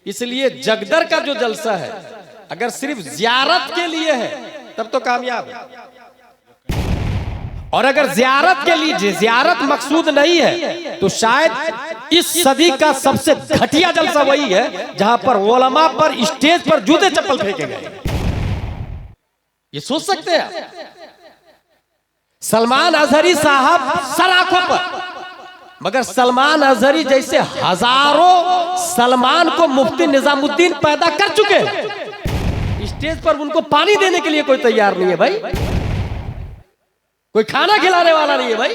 इसलिए जगदर का जो जलसा है अगर सिर्फ जियारत के लिए है तब तो कामयाब है, और अगर जियारत के लिए जियारत मकसूद नहीं है तो शायद इस सदी का सबसे घटिया जलसा वही है जहां पर उलमा पर स्टेज पर जूते चप्पल फेंके गए। ये सोच सकते हैं आप? सलमान अजहरी साहब सर आंखों पर, मगर सलमान अजहरी जैसे हजारों सलमान को मुफ्ती निजामुद्दीन पैदा कर चुके हैं, स्टेज पर उनको पानी देने के लिए कोई तैयार नहीं है भाई, कोई खाना खिलाने वाला नहीं है भाई।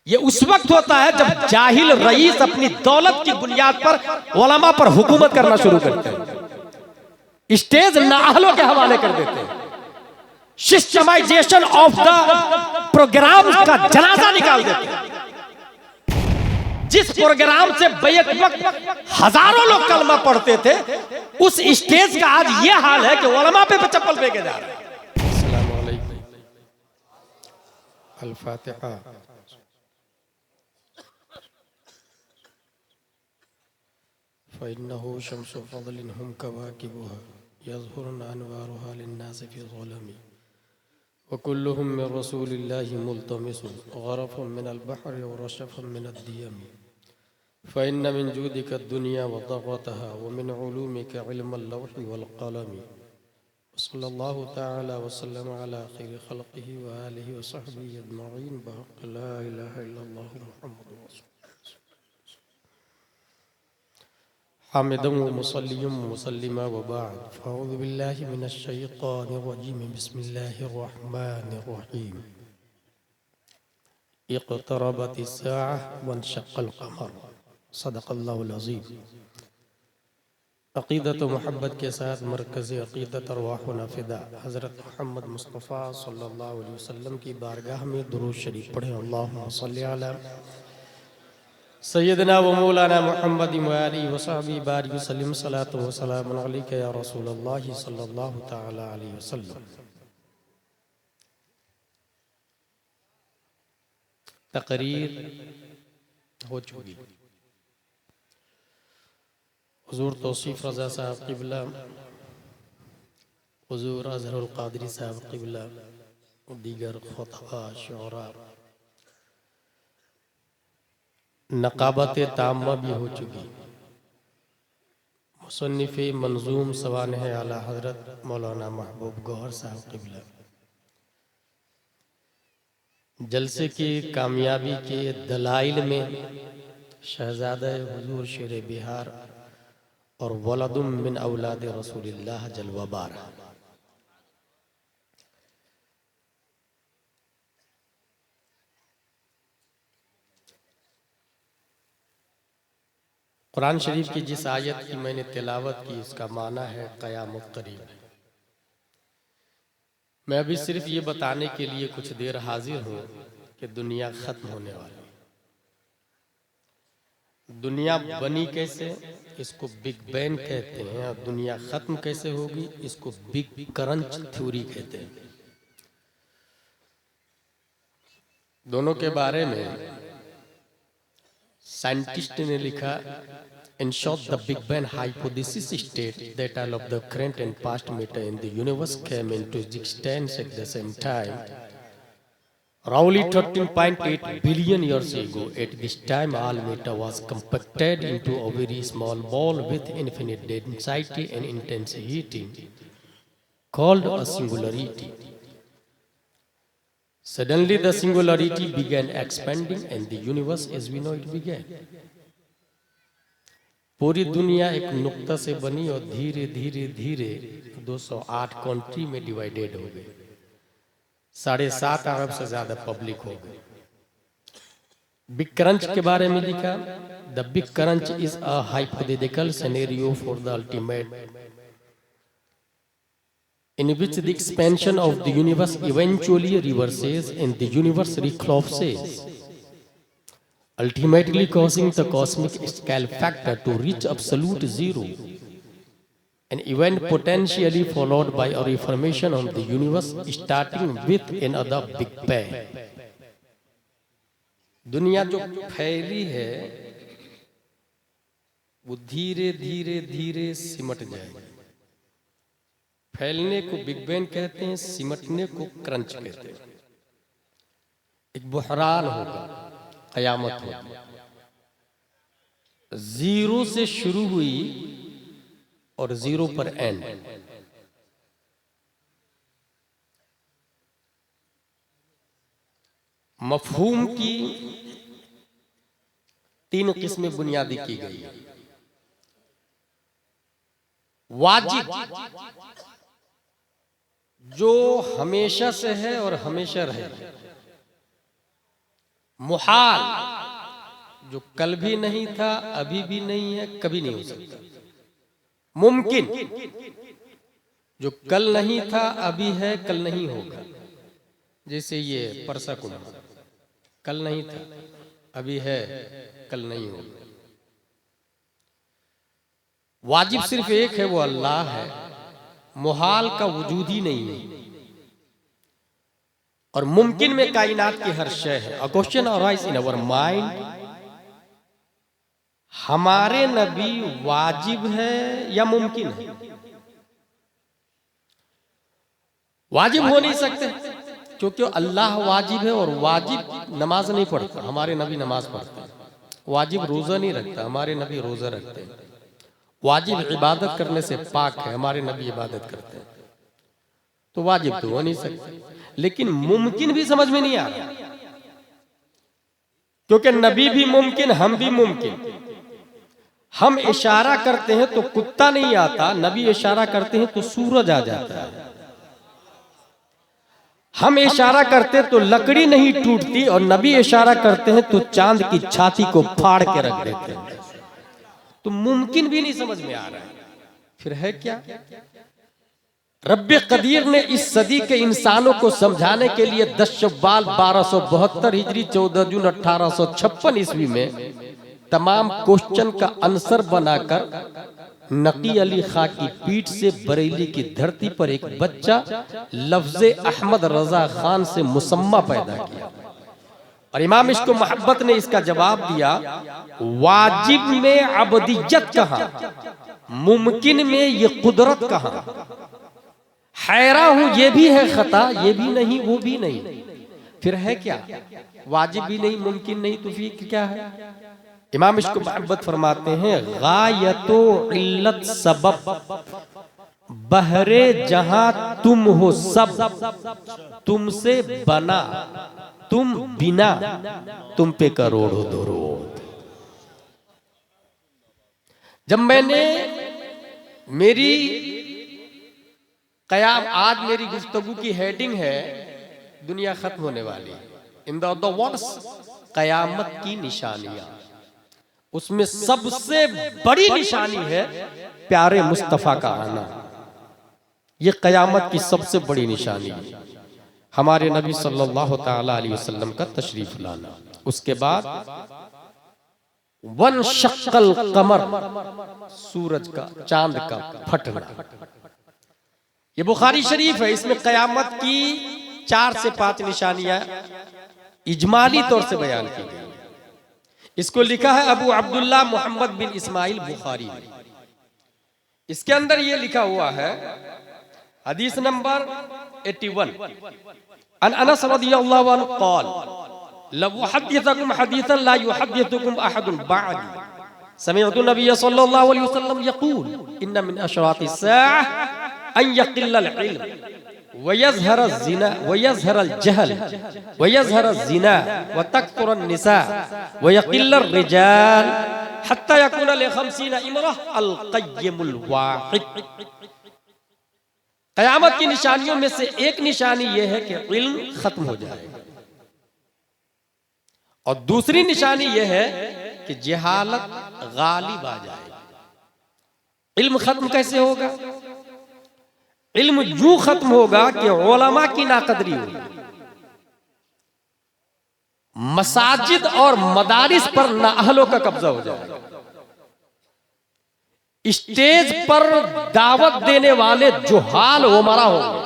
ये उस वक्त होता है जब जाहिल रईस अपनी दौलत की बुनियाद पर उलमा पर हुकूमत करना शुरू करते हैं, स्टेज नाअहलों के हवाले कर देते हैं, सिस्टमाइजेशन ऑफ द प्रोग्राम का जनाजा निकाल देते हैं। जिस प्रोग्राम से बैक वक्त हजारों लोग कलमा पढ़ते थे उस स्टेज का आज ये हाल है कि उलमा पे चप्पल फेंके जा रहे हैं। अस्सलाम वालेकुम। अल फातिहा। फ़इन्नहु शम्सु फ़ज़लिन हुम कवाकिबुहा यज़हुरुना अनवारुहा लिन्नासि फ़ी ज़ुलमी वकुल्लुहुम मिन रसूलिल्लाहि मुल्तमिसुन गरफ़ुन मिनल बहरि व रशफ़ुन मिनद दियमी फ़इन्न मिन जूदिका दुनिया व दग़तहा व मिन उलूमिका इल्मल लौहि वल क़लमी। सल्लल्लाहु तआला व सल्लम अला खैरि खल्क़िहि व आलिहि व सहबिहि अजमईन बहक़ ला इलाहा इल्लल्लाह मुहम्मदुर रसूलुल्लाह। हामिदुम व मुसल्लियुम मुसल्लिमा व बाद फ़अऊज़ु बिल्लाहि मिनश शैतानिर रजीम बिस्मिल्लाहिर रहमानिर रहीम। इक़्तरबतिस साअह वन्शक़्क़ल क़मर। सदक़ल्लाहुल अज़ीम। अक़ीदत व मोहब्बत के साथ मरकज़ अक़ीदत अरवाहुना फ़िदा हज़रत मोहम्मद मुस्तफ़ा सल्लल्लाहु अलैहि वसल्लम की बारगाह में दुरूद शरीफ पढ़ें। अल्लाहुम्मा सल्लि अला सय्यदना व मौलाना मुहम्मद व आलिहि व सहबिहि बारिक व सल्लिम सलातो व सलामुन अलैका या रसूलल्लाह सल्लल्लाहु तआला अलैहि वसल्लम। तकरीर हो चुकी। हुज़ूर तौसीफ़ रज़ा साहब क़िबला, हुज़ूर अज़हरुल क़ादरी साहब क़िबला, दीगर ख़ुतबा शुअरा, नक़ाबत ताम्मा भी हो चुकी। मुसन्निफ़ मंज़ूम सवानह आला हज़रत मौलाना महबूब गौहर साहब क़िबला, जलसे की कामयाबी के दलाइल में शहज़ादा हुज़ूर शेर बिहार और वलदुम मिन औलाद रसूलिल्लाह जलवाबार। कुरान शरीफ की जिस आयत की मैंने तिलावत की उसका माना है क़यामत क़रीब। मैं अभी सिर्फ ये बताने के लिए कुछ देर हाजिर हूँ कि दुनिया ख़त्म होने वाली। दुनिया बनी कैसे, इसको बिग बैंग कहते हैं, और दुनिया ख़त्म कैसे होगी इसको बिग क्रंच थ्योरी कहते हैं। दोनों के बारे में साइंटिस्ट ने लिखा, in short the Big Bang hypothesis states that all of the current and past matter in the universe came into existence at the same time, roughly 13.8 billion years ago. At this time all matter was compacted into a very small ball with infinite density and intensity called a singularity. Suddenly the singularity began expanding and the universe as we know it began. पूरी दुनिया एक नुक्ता से बनी और धीरे धीरे धीरे 208 कंट्री में डिवाइडेड हो गई। 7.5 अरब से ज्यादा पब्लिक हो गई। बिग क्रंच के बारे में लिखा, the big crunch is a hypothetical scenario for the ultimate in which the expansion of the universe eventually reverses and the universe recollapses, ultimately causing the cosmic scale factor to reach absolute zero, an event potentially followed by a reformation of the universe starting with another Big Bang. दुनिया जो फैली है वो धीरे धीरे धीरे सिमट जाएगी। फैलने को बिग बैंग कहते हैं, सिमटने को क्रंच कहते हैं। एक बुहरान होगा, कयामत होगी, जीरो से शुरू हुई और जीरो पर एंड। मफहूम की 3 किस्में बुनियादी की गई है। वाजिब, जो हमेशा से है और हमेशा रहे। मुहाल, जो कल भी नहीं था, अभी भी नहीं है, कभी नहीं हो सकता। मुमकिन, जो कल नहीं था, अभी है, कल नहीं होगा। जैसे ये परसा कुंभ, कल नहीं था, अभी है, कल नहीं होगा। वाजिब सिर्फ एक है, वो अल्लाह है। मुहाल का वजूद ही नहीं है। और मुमकिन में कायनात की हर शय है। A question arise in our mind, हमारे नबी वाजिब है या मुमकिन है? वाजिब हो नहीं सकते, क्योंकि अल्लाह वाजिब है और वाजिब नमाज नहीं पढ़ता, हमारे नबी नमाज पढ़ते हैं। वाजिब रोजा नहीं रखता, हमारे नबी रोजा रखते हैं। वाजिब इबादत करने से पाक है, हमारे नबी इबादत करते हैं। तो वाजिब तो हो नहीं सकते। लेकिन मुमकिन भी समझ में नहीं आ रहा, क्योंकि नबी भी मुमकिन, हम भी मुमकिन। हम इशारा करते हैं तो कुत्ता नहीं आता, नबी इशारा करते हैं तो सूरज आ जाता है। हम इशारा करते तो लकड़ी नहीं टूटती, और नबी इशारा करते हैं तो चांद की छाती को फाड़ के रख देते हैं। तो मुमकिन भी नहीं समझ में आ रहा है, फिर है क्या? रब्बे कदीर ने इस सदी के इंसानों को समझाने के लिए 10 शव्वाल 1272 हिजरी 14 जून 1856 ईस्वी में तमाम क्वेश्चन का आंसर बनाकर नकी अली खां की पीठ से बरेली की धरती पर एक बच्चा लफ्ज़े अहमद रजा खान से मुसम्मा पैदा किया। और इमाम इश्क मोहब्बत ने इसका जवाब दिया, वाजिब में अबदियत कहाँ, मुमकिन में ये कुदरत कहाँ। हैरा हूं, ये भी है खता, ये भी नहीं, वो भी नहीं, फिर है क्या? वाजिब भी नहीं, मुमकिन नहीं, तो फिर क्या है? इमाम इश्क मोहब्बत फरमाते हैं, गायतो इल्लत सबब बहरे जहां तुम हो सब, तुमसे बना तुम बिना, तुम पे करोड़ों दरूद। जब मैंने मेरी कयाम, आज मेरी गुफ्तगू की हेडिंग है दुनिया खत्म होने वाली, इन द वर्ड्स कयामत की निशानियां, उसमें सबसे बड़ी निशानी है प्यारे मुस्तफा का आना। यह कयामत की सबसे बड़ी निशानी है, हमारे नबी सल्लल्लाहु ताला अलैहि वसल्लम का तशरीफ लाना। उसके बाद वन शक्कल कमर, सूरज का, चांद का फटना। ये बुखारी शरीफ है, इसमें कयामत की 4 से 5 निशानियां इजमाली तौर से बयान की गई। इसको लिखा है अबू अब्दुल्ला मोहम्मद बिन इस्माइल बुखारी। इसके अंदर ये लिखा हुआ है, हदीस नंबर 81, अन अनस रदियल्लाहु अन्हु क़ाल ला उहद्दिथुकुम हदीसन ला युहद्दिथुकुम अहदुन बअदी समिअतु नबिय सल्लल्लाहु अलैहि वसल्लम यक़ूल इन्न मिन अशरातिस साअह अन यक़िल्लल इल्म व यज़हरल ज़िना व यज़हरल जहल व यज़हरल ज़िना व तकथुरन निसा व यक़िल्लर रिजाल हत्ता यकून लि 50 इमरह अल क़य्यिमुल वाहिद। क़यामत की निशानियों में से एक निशानी यह है कि इल्म खत्म हो जाएगा, और दूसरी निशानी यह है कि जहालत गालिब आ जाएगी। इल्म खत्म कैसे होगा? इल्म यूं खत्म होगा कि उलमा की नाकदरी होगी, मसाजिद और मदारिस पर नाअहलों का कब्जा हो जाएगा, स्टेज पर दावत देने वाले जुहाल उमरा होंगे,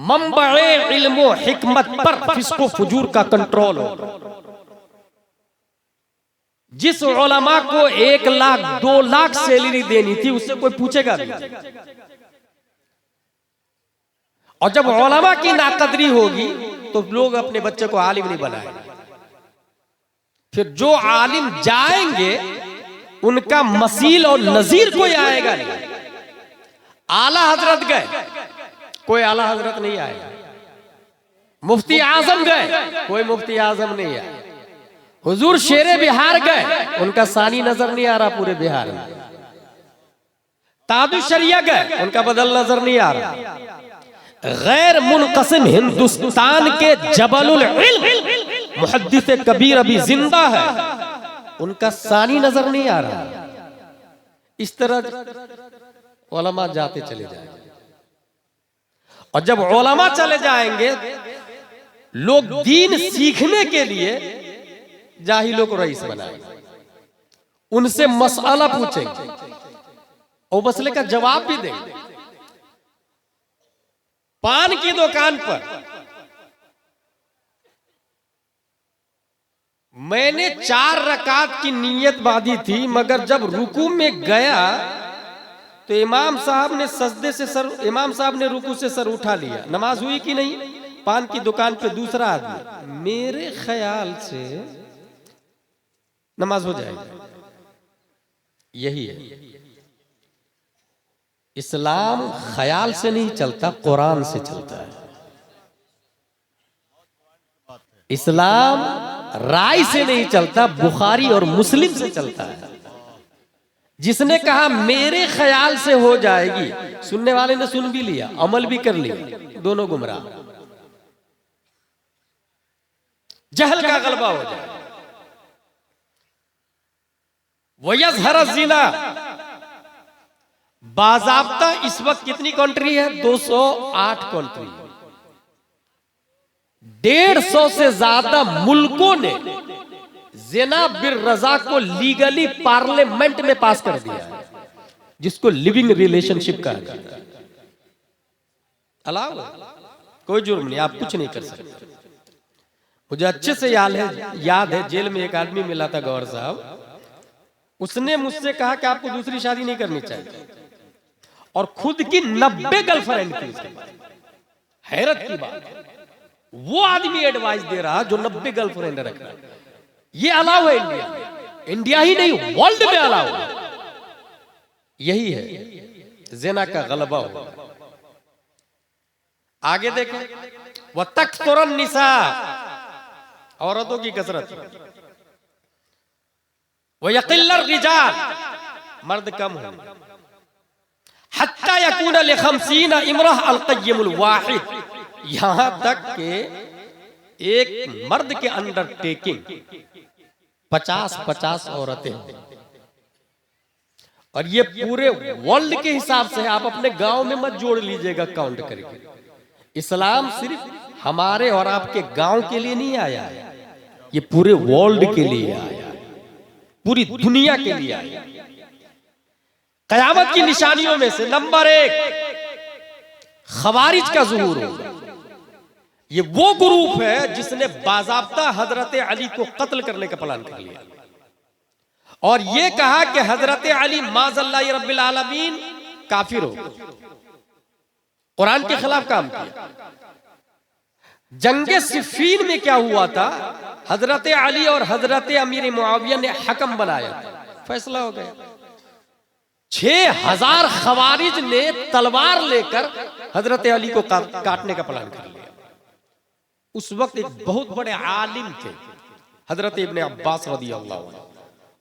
मंबए इल्म और हिकमत पर फिस्को फुजूर का कंट्रोल होगा। जिस उलमा को 1 लाख 2 लाख सैलरी देनी थी उससे कोई पूछेगा नहीं। और जब उलमा की नाकदरी होगी तो लोग अपने बच्चे को आलिम नहीं बनाएंगे। फिर जो आलिम जाएंगे उनका मसील और नजीर कोई आएगा नहीं। आला हजरत गए, कोई आला हजरत नहीं आएगा। मुफ्ती आजम गए, कोई मुफ्ती आजम नहीं आया। हुजूर शेरे बिहार गए, उनका सानी नजर नहीं आ रहा पूरे बिहार में। तादु शरिया गए, उनका बदल नजर नहीं आ रहा। गैर मुनक़सिम हिंदुस्तान के जबलुल इल्म मुहद्दिस कबीर अभी जिंदा है, उनका सानी नजर नहीं आ रहा। इस तरह उलमा जाते चले जाएंगे। और जब उलमा चले जाएंगे, लोग दीन सीखने के लिए जाहिलों को रईस बनाएंगे, उनसे मसला पूछेंगे और मसले का जवाब भी देंगे। पान की दुकान पर मैंने 4 रकात की नीयत बांधी थी, मगर जब रुकू में गया तो इमाम साहब ने सजदे से इमाम साहब ने रुकू से सर उठा लिया। नमाज हुई कि नहीं? पान की दुकान पे दूसरा आदमी, मेरे ख्याल से नमाज हो जाएगी। यही है इस्लाम, ख्याल से नहीं चलता, कुरान से चलता है। इस्लाम राय से नहीं चलता, बुखारी और मुस्लिम से चलता है। जिसने कहा मेरे ख्याल से हो जाएगी, सुनने वाले ने सुन भी लिया, अमल भी कर लिया, दोनों गुमराह। जहल का गलबा हो जाए। वयज़हर ज़िना, बाज़ाब्ता इस वक्त कितनी कंट्री है? 208 कंट्री। 150 से ज्यादा मुल्कों ने ज़िना बिर रज़ा को लीगली पार्लियामेंट में पास कर दिया है, जिसको लिविंग रिलेशनशिप कहा जाता है। अलावा कोई जुर्म नहीं, आप कुछ नहीं कर सकते। मुझे अच्छे से याद है जेल में एक आदमी मिला था, गौर साहब। उसने मुझसे कहा कि आपको दूसरी शादी नहीं करनी चाहिए, और खुद की 90 गर्लफ्रेंड थी उसके पास। हैरत की बात है, वो आदमी एडवाइस दे रहा जो 90 गर्लफ्रेंड रख रहा है। ये अलाउ है इंडिया में, इंडिया ही नहीं वर्ल्ड में अलाउ है। यही है ज़िना का गलबा हो। आगे देखें, वह तकसुरन निसा, औरतों की कसरत, वह यक़िल्लर रिजाल, मर्द कम हो। हत्ता यकून लिखमसीन इमरह अल-क़य्यमुल वाहिद, यहां तक के एक मर्द के अंडरटेकिंग 50-50 औरतें हैं। और ये पूरे वर्ल्ड के हिसाब से है, आप अपने गांव में मत जोड़ लीजिएगा काउंट करके। इस्लाम सिर्फ हमारे और आपके गांव के लिए नहीं आया है, ये पूरे वर्ल्ड के लिए आया, पूरी दुनिया के लिए आया। क़यामत की निशानियों में से नंबर 1 खवारिज का ज़ुहूर होगा। ये वो ग्रुप है जिसने बाज़ाब्ता हजरत अली को कत्ल करने का प्लान कर लिया, और ये कहा कि हजरत अली माज़ल्लाहि रब्बिल आलमीन काफिर हो, कुरान के खिलाफ काम किया। जंगे सिफ़ीन में क्या हुआ था? हजरत अली और हजरत अमीर मुआविया ने हकम बनाया, फैसला हो गया। 6000 खवारिज ने तलवार लेकर हजरत अली को काटने का प्लान कर लिया। उस वक्त एक बहुत बड़े आलिम थे, हजरत इब्ने अब्बास रज़ियल्लाहु अन्हु।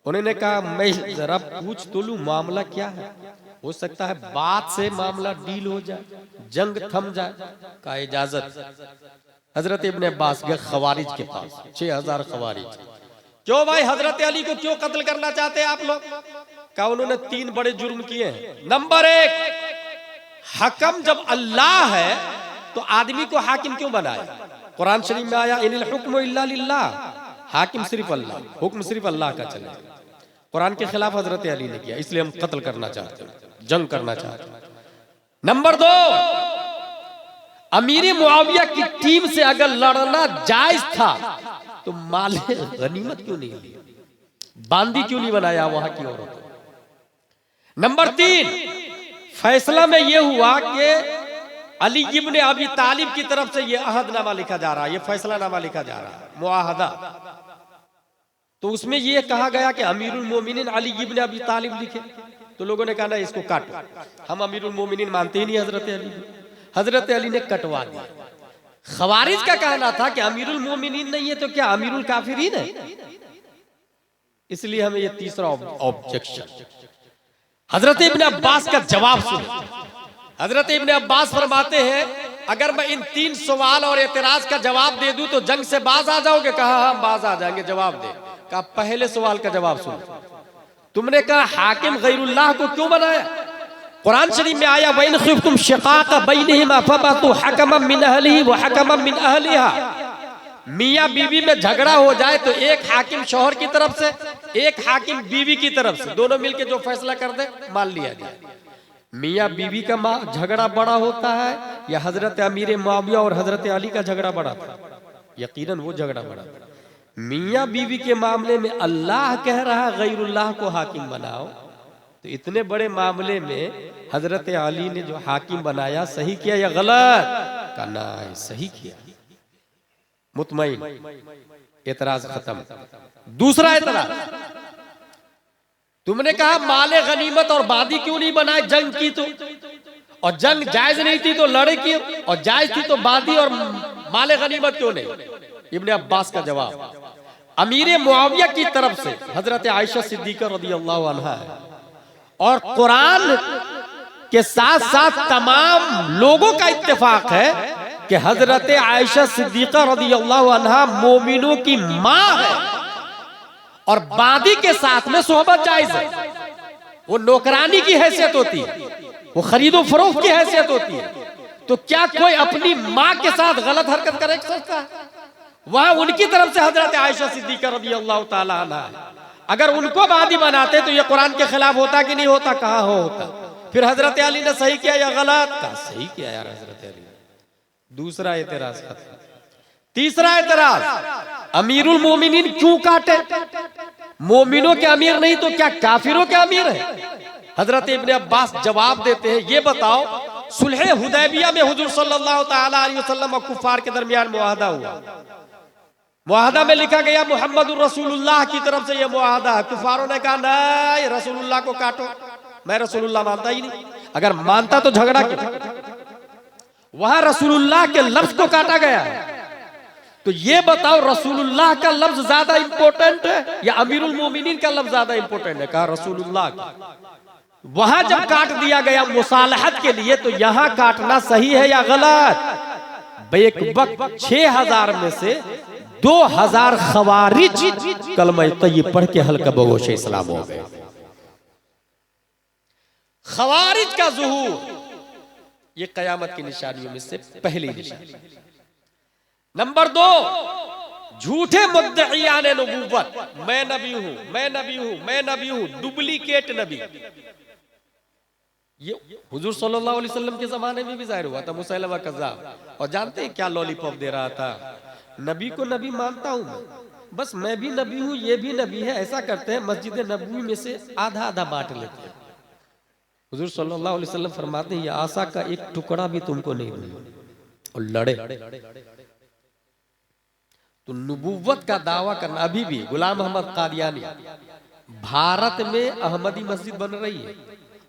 उन्होंने कहा मैं जरा पूछ तो लूं मामला क्या है, हो सकता है बात से मामला डील हो जाए, जंग थम जाए। का इजाजत। हजरत इब्ने अब्बास गए खवारिज के पास, 6000 खवारिज। क्यों भाई, हजरत अली को क्यों कत्ल करना चाहते हैं आप लोग? कहा उन्होंने 3 बड़े जुर्म किए हैं। नंबर 1, हकम जब अल्लाह है तो आदमी को हाकिम क्यों बनाया? कुरान शरीफ में आया इनिल हुक्मु इल्ला लिल्लाह, हाकिम सिर्फ अल्लाह, हुक्म सिर्फ अल्लाह का चले। कुरान के खिलाफ हजरत अली ने किया, इसलिए हम कत्ल करना चाहते हैं, जंग करना चाहते हैं। नंबर 2, अमीर मुआविया की टीम से अगर लड़ना जायज था तो माले गनीमत क्यों नहीं लिया? बांदी क्यों नहीं बनाया वहां की औरत। नंबर 3, फैसला में यह हुआ कि अली इब्ने अबी तालिब की तरफ से यह अहदनामा लिखा जा रहा है, यह फैसलानामा लिखा जा रहा है, मुआहदा। तो उसमें यह कहा गया कि अमीरुल मोमिनीन अली इब्ने अबी तालिब लिखे। तो लोगों ने कहा ना इसको काटो, हम अमीरुल मोमिनीन मानते ही नहीं हजरत अली। हजरत अली ने कटवा दिया। खवारिज का कहना था कि अमीरुल मोमिनीन नहीं है तो क्या अमीरुल काफिरीन है। इसलिए हमें यह तीसरा ऑब्जेक्शन। हजरत इब्ने अब्बास का जवाब सुनो। हजरत इब्ने अब्बास फरमाते हैं अगर मैं इन 3 सवाल और एतराज का जवाब दे दूं तो जंग से बाज आ जाओगे। कहा हाँ बाज आ जाएंगे, जवाब दे। कहा पहले सवाल का जवाब सुनो। तुमने कहा हाकिम गैरुल्लाह को क्यों बनाया। कुरान शरीफ में आया वइन खिफ्तुम शिकाक बैनहिमा फबतु हकमम मिन अहलिही व हकमम मिन अहलिहा। मियाँ बीवी में झगड़ा हो जाए तो एक हाकिम शौहर की तरफ से, एक हाकिम बीवी की तरफ से, दोनों मिलकर जो फैसला कर दे मान लिया जाए। मियाँ बीवी का झगड़ा बड़ा होता है या हजरत अमीर मुआविया और हजरत अली का झगड़ा बड़ा था। यकीनन वो झगड़ा बड़ा था। मियाँ बीवी के मामले में अल्लाह कह रहा गैरुल्लाह को हाकिम बनाओ, तो इतने बड़े मामले में हजरत अली ने जो हाकिम बनाया सही किया या गलत। का ना सही किया। मुतमईन, एतराज खत्म। दूसरा एतराज, तुमने कहा माले गनीमत और बादी क्यों नहीं बनाए जंग की तो, और जंग जायज नहीं थी तो लड़े क्यों, और जायज थी तो बादी और माले गनीमत क्यों नहीं। इब्ने अब्बास का जवाब अमीर मुआविया की तरफ से हजरत आयशा सिद्दीका रदियल्लाहु अन्हा है, और कुरान के साथ साथ तमाम लोगों का इत्तेफाक है कि हजरत आयशा सिद्दीका रदियल्लाहु अन्हा मोमिनों की मां है, और बादी के साथ में सोहबत जायज है। वो नौकरानी की हैसियत होती है, वो खरीदो फरोख्त की हैसियत होती है। तो क्या कोई अपनी मां के साथ गलत हरकत कर सकता है। वहां उनकी तरफ से हजरत आयशा सिद्दीका रदियल्लाहु ताला अन्हा है। अगर उनको बादी बनाते तो ये कुरान के खिलाफ होता कि नहीं होता। कहा होता। फिर हजरत अली ने सही किया या गलत। कहा सही किया यार हजरत अली। दूसरा एतराज खत्म। तीसरा एतराज, अमीरुल मोमिनीन क्यों काटे। मोमिनों के अमीर नहीं तो क्या काफिरों के अमीर है। हजरत इब्ने अब्बास जवाब देते हैं ये बताओ सुलह हुदैबिया में हुजूर सल्लल्लाहु ताला अलैहि वसल्लम और कुफार के दरमियान मुआहदा हुआ। मुआहदा में लिखा गया मुहम्मदुर रसूलुल्लाह की तरफ से यह मुआहदा है। कुफारों ने कहा नहीं रसूलुल्लाह को काटो, मैं रसूलुल्लाह मानता ही नहीं। अगर मानता तो झगड़ा क्यों। वहां रसूलुल्लाह के लफ्ज को काटा गया है। तो ये बताओ रसूलुल्लाह का लफ्ज ज्यादा इंपॉर्टेंट है या अमीरुल मोमिनीन का लफ्ज ज्यादा इंपॉर्टेंट है। कहा रसूलुल्लाह का। वहां जब काट दिया गया मुसालहत के लिए तो यहां काटना सही है या गलत। एक वक्त 6000 में से 2000 खवारिज कलमा तय्यब पढ़ के हल्का बगोश इस्लाम हो गए। खवारिज का ज़ुहूर ये कयामत की निशानियों में से पहली निशानी। नंबर 2, झूठे मुद्दईयान नबूवत, मैं नबी हूं, मैं नबी हूं, मैं नबी हूं, डुप्लीकेट नबी। ये हुजूर सल्लल्लाहु अलैहि वसल्लम के जमाने में भी जाहिर हुआ था। मुसैलमा कज़्ज़ाब। और जानते हैं क्या लॉलीपॉप दे रहा था। नबी को नबी मानता हूं मैं, बस मैं भी नबी हूं, ये भी नबी है। ऐसा करते हैं मस्जिद नबवी में से आधा आधा बांट लेते हैं। हुजूर सल्लल्लाहु अलैहि वसल्लम फरमाते हैं ये आसा का एक टुकड़ा भी तुमको नहीं मिलेगा। और लड़े। तो नबूवत का दावा करना अभी भी गुलाम अहमद कादियानी भारत में अहमदी मस्जिद बन रही है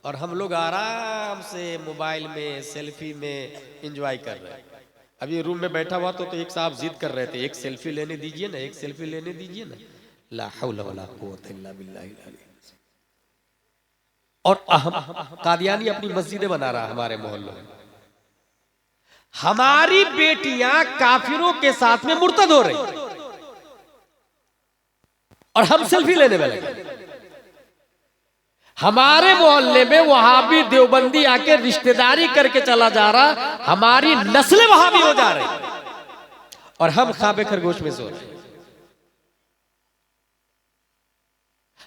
और हम लोग आराम से मोबाइल में सेल्फी में एंजॉय कर रहे हैं। अभी रूम में बैठा हुआ तो एक साहब जिद कर रहे थे एक सेल्फी लेने दीजिए ना, एक सेल्फी लेने दीजिए ना। ला हौला वला कुव्वता इल्ला बिल्लाहिल अली। और कादियानी अपनी मस्जिदें बना रहा हमारे मोहल्लों में। हमारी बेटियां काफिरों के साथ में मुर्तद हो रही और हम सेल्फी लेने में लगे। हमारे मोहल्ले में वहाबी देवबंदी आके रिश्तेदारी करके चला जा रहा, हमारी नस्लें वहाबी हो जा रही और हम खाबे खरगोश में सो रहे।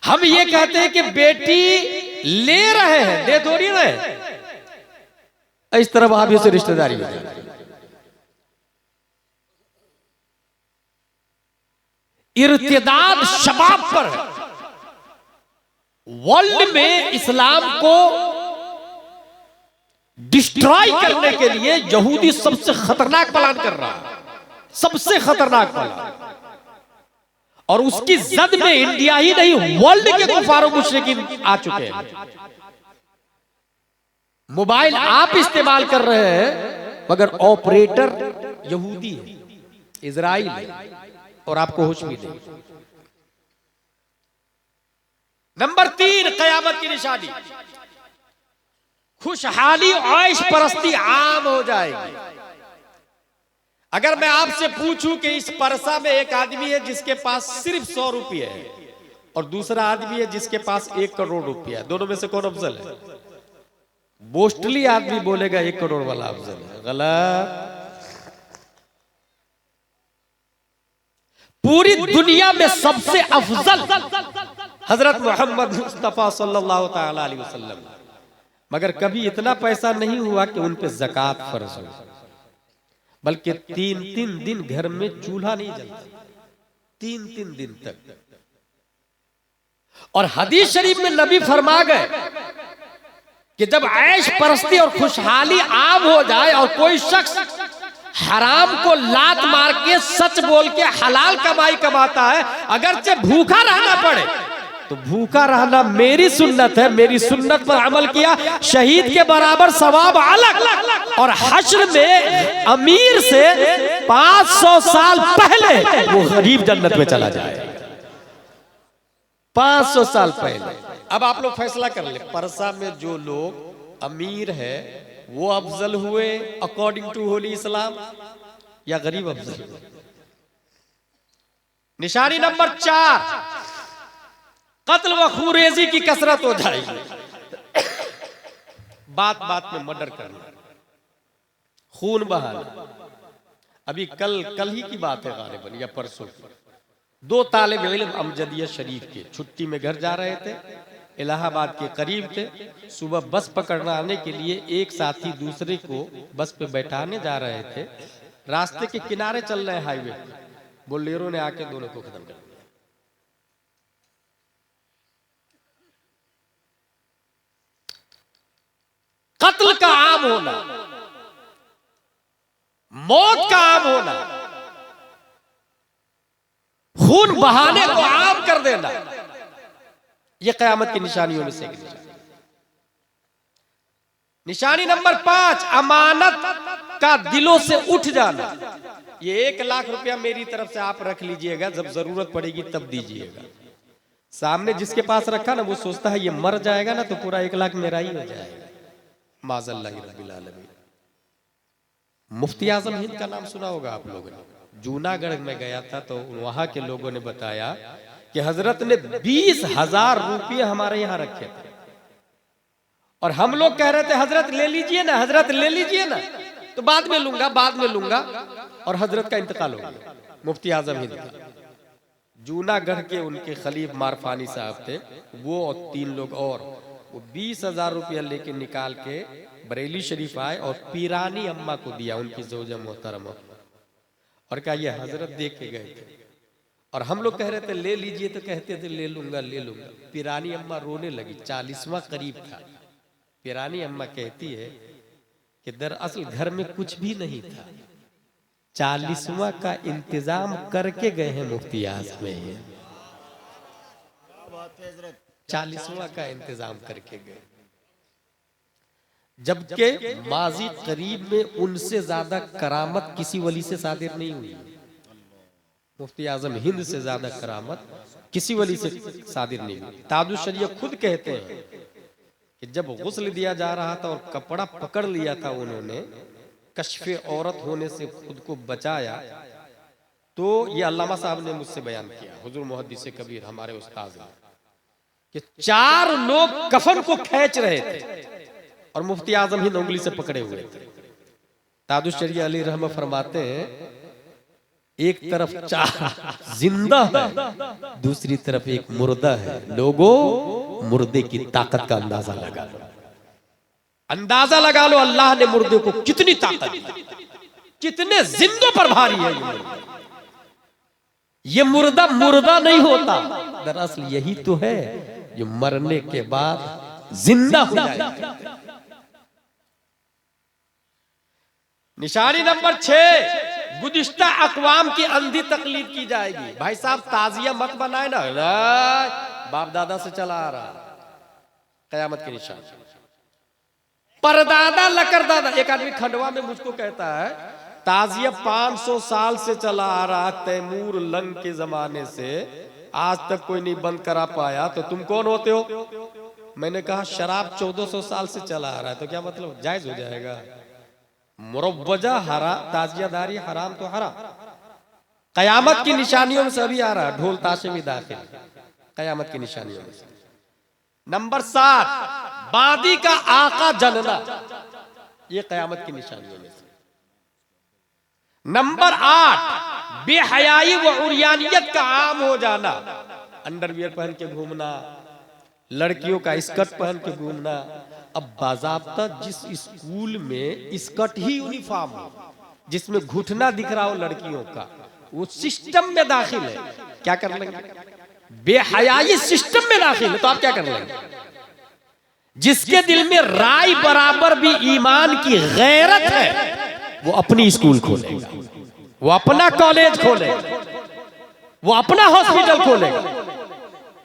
हम ये कहते हैं कि बेटी ले रहे हैं, दे थोड़ी रहे। इस तरह वहाबियों से रिश्तेदारी हो जाती है। इर्तिदाद शबाब पर है। वर्ल्ड में इस्लाम को डिस्ट्रॉय करने के लिए यहूदी सबसे खतरनाक प्लान कर रहा है, सबसे खतरनाक प्लान। और उसकी जद में इंडिया ही नहीं वर्ल्ड के कुफारों मुशरिकीन आ चुके हैं। मोबाइल आप इस्तेमाल कर रहे हैं मगर ऑपरेटर यहूदी है, इजराइल है, और आपको होश भी नहीं। नंबर 3 कयामत की निशानी, खुशहाली ऐश परस्ती आम हो जाएगी। अगर मैं आपसे पूछूं कि इस परसा में एक आदमी है जिसके पास सिर्फ 100 रुपये है और दूसरा आदमी है जिसके पास 1 करोड़ रुपया है, दोनों में से कौन अफजल है? मोस्टली आदमी बोलेगा 1 करोड़ वाला अफजल है। गलत। पूरी दुनिया में सबसे अफजल हजरत मोहम्मद मुस्तफा सल्लल्लाहु तआला अलैहि वसल्लम, मगर कभी इतना पैसा नहीं हुआ कि उन पे ज़कात फर्ज हो, बल्कि 3-3 दिन घर में चूल्हा नहीं जलता, 3-3 दिन तक। और हदीस शरीफ में नबी फरमा गए कि जब ऐश परस्ती और खुशहाली आम हो जाए और कोई शख्स हराम को लात मार के सच बोल के हलाल कमाई कमाता है, अगरचे भूखा रहना पड़े तो भूखा रहना मेरी सुन्नत है, मेरी सुन्नत पर अमल किया शहीद के बराबर सवाब अलग। और हश्र में अमीर से 500 साल पहले वो गरीब जन्नत में चला जाए, 500 साल पहले। अब आप लोग फैसला कर ले, परसा में जो लोग अमीर है वो अफजल हुए अकॉर्डिंग टू होली इस्लाम या गरीब अफजल हुए? निशानी नंबर 4, कत्ल व खूरेजी की कसरत हो जाएगी। बात बात में मर्डर करना, खून बहाना। अभी कल ही की बात है गालिबन या परसों की, 2 तालिब इल्म अमजदिया शरीफ के छुट्टी में घर जा रहे थे, इलाहाबाद के करीब थे। सुबह बस पकड़ना आने के लिए एक साथी दूसरे को बस पे बैठाने जा रहे थे। रास्ते के किनारे चल रहे हाईवे, बोलेरो ने आके दोनों को खत्म कर दिया। कत्ल का आम होना, मौत का आम होना, खून बहाने को आम कर देना, यह कयामत की निशानियों में से एक निशानी। निशानी नंबर 5, अमानत का दिलों से उठ जाना। ये 1 लाख रुपया मेरी तरफ से आप रख लीजिएगा, जब जरूरत पड़ेगी तब दीजिएगा। सामने जिसके पास रखा ना वो सोचता है ये मर जाएगा ना तो पूरा 1 लाख मेरा ही हो जाएगा। माज़ल्लाहि रब्बिल आलमीन। मुफ्ती आजम हिंद का नाम सुना होगा आप लोगों ने। जूनागढ़ में गया था तो वहां के लोगों ने बताया कि हजरत ने 20,000 रुपये हमारे यहाँ रखे थे और हम लोग कह रहे थे हजरत ले लीजिए ना, हजरत ले लीजिए ना, तो बाद में लूंगा, बाद में लूंगा। और हजरत का इंतकाल हो गया, मुफ्ती आजम हिंद का। जूनागढ़ के उनके खलीफ मारफानी साहब थे, वो और 3 लोग और, वो 20,000 रुपया लेके निकाल के बरेली शरीफ आए और पीरानी अम्मा को दिया, उनकी ज़ौजा मोहतरमा, और कहा ये हजरत दे के गए थे। और हम लोग कह रहे थे ले लीजिए, तो कहते थे ले लूंगा ले लूंगा। पीरानी अम्मा रोने लगी, 40वां करीब था। पीरानी अम्मा कहती है कि दरअसल घर में कुछ भी नहीं था, 40वां का इंतजाम करके गए हैं मुफ्ती आजम में, 40वां का इंतजाम करके गए। जबकि माजी करीब में उनसे ज्यादा करामत किसी वली से सादिर नहीं हुई। मुफ्ती आजम हिंद से ज्यादा करामत किसी वली से सादिर नहीं हुई। ताजुश शरीय खुद कहते हैं कि जब गुस्ल दिया जा रहा था और कपड़ा पकड़ लिया था उन्होंने, कश्फे औरत होने से खुद को बचाया, तो ये अल्लामा साहब ने मुझसे बयान किया, हुजूर मुहद्दिस कबीर हमारे उस्ताद ने, कि 4 लोग कफन को खींच रहे थे और मुफ्ती आजम हिंद उंगली से पकड़े हुए थे। ताजुश शरीय अली रहमा फरमाते हैं एक तरफ 4 जिंदा है, दूसरी तरफ एक मुर्दा है। लोगों, मुर्दे की ताकत का अंदाजा लगा लो, अंदाजा लगा लो अल्लाह ने मुर्दे को कितनी ताकत दी, कितने जिंदों पर भारी है ये मुर्दा। मुर्दा नहीं होता, दरअसल यही तो है जो मरने के बाद जिंदा हो जाएगा। निशानी नंबर 6, गुज़िश्ता अक़वाम की अंधी तकलीद की जाएगी। भाई साहब ताजिया मत बनाए ना, बाप दादा से चला आ रहा, कयामत की निशानी। परदादा लकरदादा, एक आदमी खंडवा में मुझको कहता है ताजिया 500 साल से चला आ रहा, तैमूर लंग के जमाने से आज तक कोई नहीं बंद करा पाया, तो तुम कौन होते हो? मैंने कहा शराब 1400 साल से चला आ रहा है, तो क्या मतलब जायज हो जाएगा? मुरव्वजा हरा, ताजियादारी हराम तो हराम। कयामत की निशानियों में से अभी आ रहा, ढोल ताशे भी दाखिल, कयामत की निशानियों में से। नंबर 7, बादी का आका जनना, ये कयामत की निशानियों में से। नंबर 8, बेहयाई व उरियानियत का आम हो जाना, अंडरवियर पहन के घूमना, लड़कियों का स्कर्ट पहन के घूमना। अब बाज़ाब्ता जिस स्कूल में स्कर्ट ही यूनिफॉर्म हो, जिसमें घुटना दिख रहा हो लड़कियों का, वो सिस्टम में दाखिल है, क्या कर लेंगे? बेहयाई सिस्टम में दाखिल है, तो आप क्या कर लेंगे? जिसके दिल में राय बराबर भी ईमान की गैरत है, वो अपनी स्कूल खोलेगा, वो अपना कॉलेज खोलेगा, वो अपना हॉस्पिटल खोलेगा,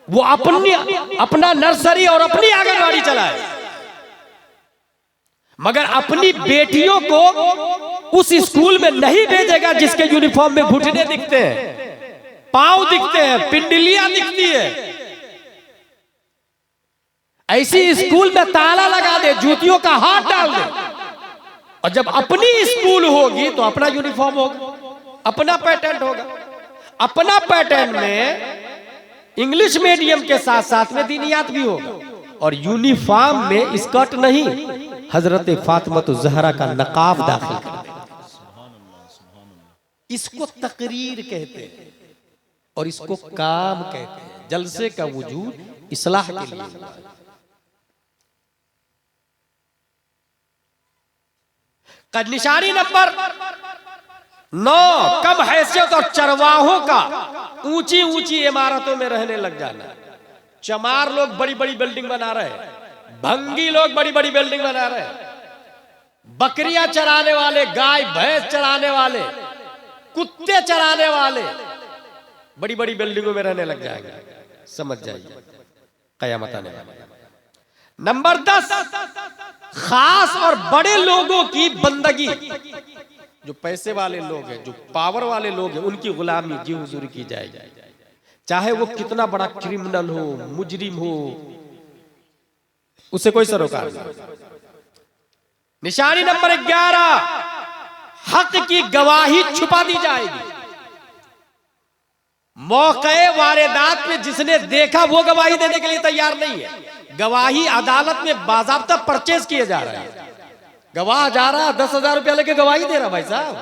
वो अपना नर्सरी और अपनी आंगनबाड़ी चलाए। मगर अपनी बेटियों को उस स्कूल में नहीं भेजेगा जिसके यूनिफॉर्म में घुटने दिखते हैं, पांव दिखते हैं, पिंडलियां दिखती है। ऐसी स्कूल में ताला लगा दे, जूतियों का हाथ डाल दे। और जब अपनी स्कूल होगी तो अपना यूनिफॉर्म होगा, अपना पैटर्न होगा। अपना पैटर्न में इंग्लिश मीडियम के साथ साथ में दीनियात भी होगा, और यूनिफॉर्म में स्कर्ट नहीं, हजरत फातिमा ज़हरा का नकाब दाखिल कर देगा। इसको तकरीर कहते हैं और इसको काम कहते हैं। जलसे का वजूद इस्लाह के लिए हुआ है। निशानी नंबर 9, कम हैसियत और चरवाहों का ऊंची ऊंची इमारतों में रहने लग जाना। चमार लोग बड़ी बड़ी बिल्डिंग बना रहे हैं, भंगी लोग बड़ी बड़ी बिल्डिंग बना रहे हैं, बकरियां चराने वाले, गाय भैंस चराने वाले, कुत्ते चराने वाले बड़ी बड़ी बिल्डिंगों में रहने लग जाएंगे। समझ जाइए, कयामत आने वाली। नंबर 10, खास और बड़े लोगों की बंदगी, जो पैसे वाले लोग हैं, जो पावर वाले लोग हैं, उनकी गुलामी जी हुजूर की जाएगी, चाहे वो कितना बड़ा क्रिमिनल हो, मुजरिम हो, उसे कोई सरोकार नहीं। निशानी नंबर 11, हक की गवाही छुपा दी जाएगी। मौके वारदात में जिसने देखा वो गवाही देने के लिए तैयार नहीं है। गवाही अदालत में बाज़ाब्ता परचेज किए जा रहे हैं। गवाह जा रहा 10,000 रुपया लेके गवाही दे रहा। भाई साहब,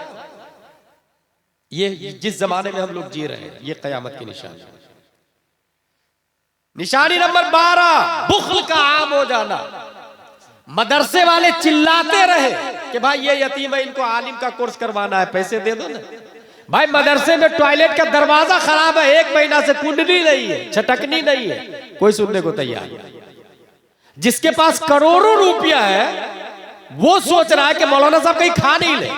ये जिस जमाने में हम लोग जी रहे हैं, ये कयामत की निशानी। निशानी नंबर 12, बुख्ल का आम हो जाना। मदरसे वाले चिल्लाते रहे कि भाई ये यतीम है, इनको आलिम का कोर्स करवाना है, पैसे दे दो ना। भाई मदरसे में टॉयलेट का दरवाजा खराब है, 1 महीना से कुंडली नहीं है, छटकनी नहीं है, कोई सुनने को तैयार नहीं। जिसके पास करोड़ों रुपया है वो सोच रहा है कि मौलाना साहब कहीं खा नहीं ले।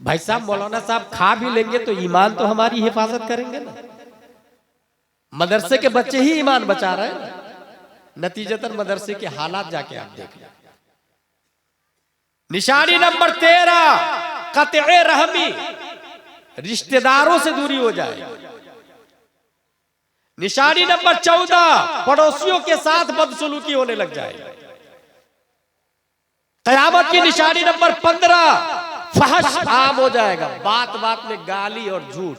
भाई साहब, मौलाना साहब खा भी लेंगे तो ईमान तो हमारी हिफाजत करेंगे ना। मदरसे के बच्चे ही ईमान बचा रहे हैं। नतीजतन मदरसे के हालात जाके आप देख लें। निशानी नंबर 13, कत्ए रहमी, रिश्तेदारों से दूरी हो जाए। निशानी नंबर 14, पड़ोसियों के साथ बदसलूकी होने लग जाए। कयामत की निशानी नंबर 15, फहश आम हो जाएगा। बात बात में गाली और झूठ।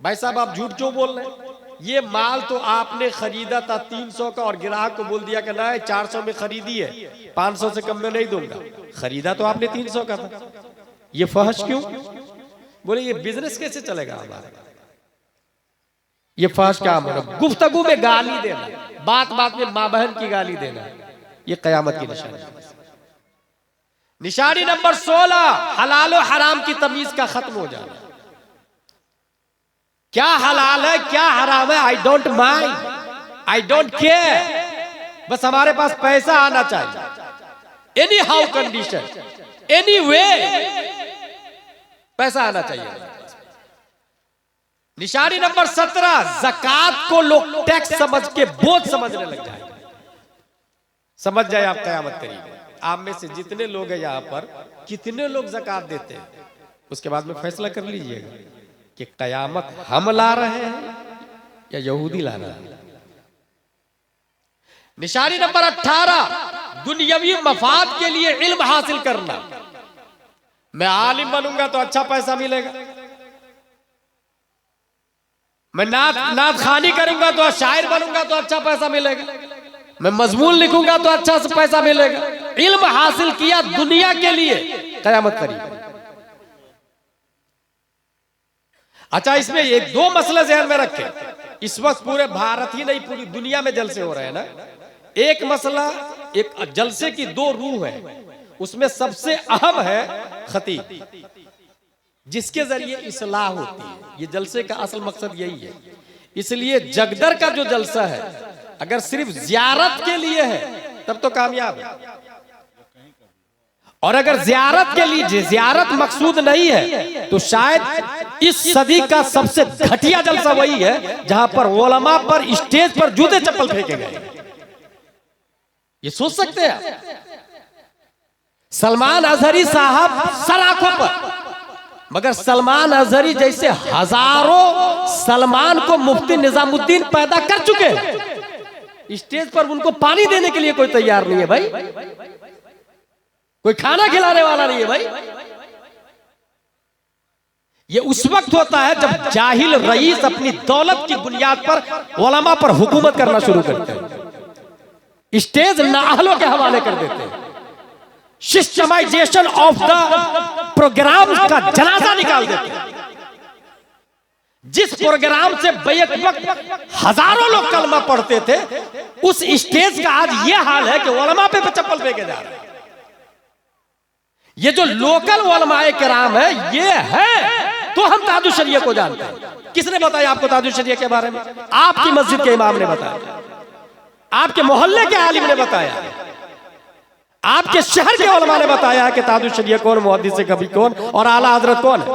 भाई साहब, आप झूठ क्यों बोल रहे हैं? ये माल तो आपने खरीदा था 300 का और ग्राहक को बोल दिया कि ना 400 में खरीदी है, 500 से कम में नहीं दूंगा। खरीदा तो आपने 300 का था। ये फहश क्यों? बोले ये बिजनेस कैसे चलेगा हमारा? ये फहश क्या होगा? गुफ्तगू में गाली देना, बात बात में माँ बहन की गाली देना, ये कयामत की निशानी। निशानी नंबर 16, हलाल और हराम की तमीज का खत्म हो जाना। क्या हलाल है क्या हराम है I don't mind, I don't care, बस हमारे पास पैसा आना चाहिए, any how condition, any way पैसा आना चाहिए। निशानी नंबर 17, ज़कात को लोग टैक्स समझ के बोझ समझने लग जाए। समझ जाए आप कयामत करीब। आप में से जितने लोग हैं यहां पर, कितने लोग ज़कात देते हैं, उसके बाद में फैसला कर लीजिएगा कि कयामत हम ला रहे हैं या यहूदी ला रहे हैं। निशानी नंबर 18, दुनियावी मफाद के लिए इल्म हासिल करना। मैं आलिम बनूंगा तो अच्छा पैसा मिलेगा, मैं नात खानी करूंगा तो शायर बनूंगा तो अच्छा पैसा मिलेगा, मैं मजमून लिखूंगा तो अच्छा पैसा मिलेगा। इल्म हासिल किया दुनिया के लिए, कयामत करीब। अच्छा, इसमें एक दो मसले ज़हन में रखें। इस वक्त पूरे भारत ही नहीं, पूरी दुनिया में जलसे हो रहे हैं ना। एक मसला, एक जलसे की दो रूह है, उसमें सबसे अहम है खतीब, जिसके जरिए इस्लाह होती है। ये जलसे का असल मकसद यही है। इसलिए जगदर का जो जलसा है, अगर सिर्फ जियारत के लिए है तब तो कामयाब है, और अगर जियारत के लिए जियारत मकसूद नहीं है तो शायद इस सदी का सबसे घटिया जलसा वही है जहां पर उलमा पर स्टेज पर जूते चप्पल फेंके गए। ये सोच सकते हैं? सलमान अजहरी साहब सर आंखों पर, मगर सलमान अजहरी जैसे हजारों सलमान को मुफ्ती निजामुद्दीन पैदा कर चुके हैं, स्टेज पर उनको पानी देने के लिए कोई तैयार नहीं है भाई, कोई खाना खिलाने वाला नहीं है भाई। ये उस वक्त होता है जब जाहिल रईस अपनी दौलत की बुनियाद पर उलमा पर हुकूमत करना शुरू करते हैं, स्टेज नाअहलों के हवाले कर देते हैं, सिस्टमाइजेशन ऑफ द प्रोग्राम का जनाजा निकाल देते हैं। जिस प्रोग्राम से बैक वक्त हजारों लोग कलमा पढ़ते थे, उस स्टेज का आज ये हाल है कि उलमा पे चप्पल फेंके जा रहे हैं। ये जो लोकल उलमाए किराम है, ये है तो हम ताजुश शरिया को जानते हैं। किसने बताया आपको ताजुश शरिया के बारे में? आपकी मस्जिद के इमाम ने बताया, आपके मोहल्ले के आलिम ने बताया, आपके शहर के उलमा ने बताया कि ताजुश शरिया कौन, मुहद्दिस कभी कौन, और आला हजरत कौन है।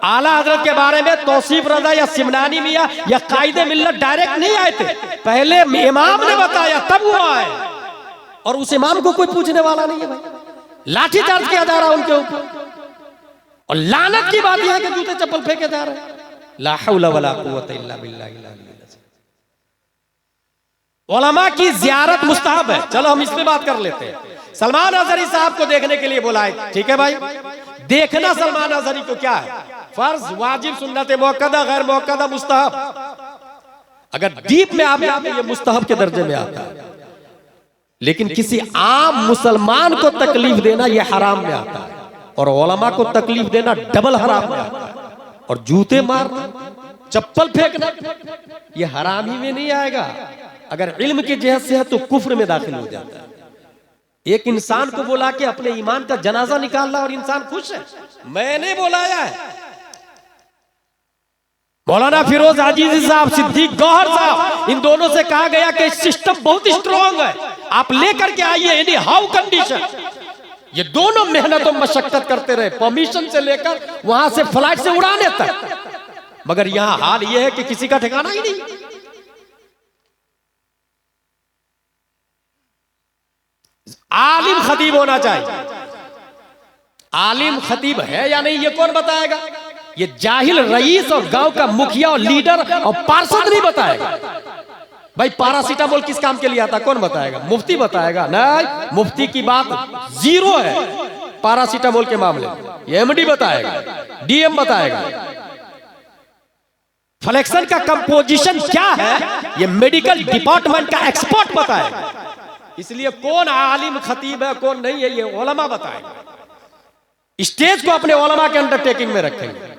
आला हजरत के बारे में तौसीफ रजा या सिमनानी मियां या कायदे मिल्लत डायरेक्ट नहीं आए थे, पहले इमाम ने बताया तब वो आए, और उस इमाम को कोई पूछने वाला नहीं है भाई। लाठी चार्ज किया जा रहा है उनके ऊपर, और लानत की बात यह है कि जूते चप्पल फेंके जा रहे हैं। ला हौला वला कुव्वता इल्ला बिल्लाह। उलमा की जियारत मुस्तहब है। चलो हम इस पे बात कर लेते हैं। सलमान अजहरी साहब को देखने के लिए बुलाए, ठीक है भाई। देखना सलमान अजहरी को क्या है? फर्ज, वाजिब, सुन्नत, मुअक्कदा, गैर मुअक्कदा, मुस्तहब। अगर डीप में आप जाते हैं ये मुस्तहब के दर्जे में आता है, लेकिन किसी आम मुसलमान को तकलीफ देना यह हराम में आता है, और उलमा को तकलीफ देना डबल हराम में आता है। और जूते मारना, चप्पल फेंकना, यह हरामी में नहीं आएगा। अगर इल्म की जहत से है तो कुफ्र में दाखिल हो जाता है। एक इंसान को बुला के अपने ईमान का जनाजा निकालना और इंसान खुश है, मैंने बुलाया है। मौलाना फिरोज आजीजी साहब, सिद्दीक गौहर साहब, इन दोनों से कहा गया कि सिस्टम बहुत स्ट्रॉन्ग है, आप लेकर के आइए एनी हाउ कंडीशन। ये दोनों मेहनत और मशक्कत करते रहे, परमिशन से लेकर वहां से फ्लाइट से उड़ाने तक, मगर यहां हाल यह है कि किसी का ठिकाना ही नहीं। आलिम खतीब होना चाहिए। आलिम खतीब है या नहीं ये कौन बताएगा? ये जाहिल रईस और गांव का मुखिया और लीडर और पार्षद नहीं बताएगा। भाई पैरासीटामोल किस काम के लिए आता, कौन बताएगा? मुफ्ती बताएगा। नहीं, मुफ्ती की बात जीरो है पैरासीटामोल के मामले में। ये एमडी बताएगा, डीएम बताएगा। फ्लेक्सन का कंपोजिशन क्या है ये मेडिकल डिपार्टमेंट का एक्सपर्ट बताएगा। इसलिए कौन आलिम खतीब है कौन नहीं है ये उलमा बताएगा। स्टेज को अपने उलमा के अंडरटेकिंग में रखेंगे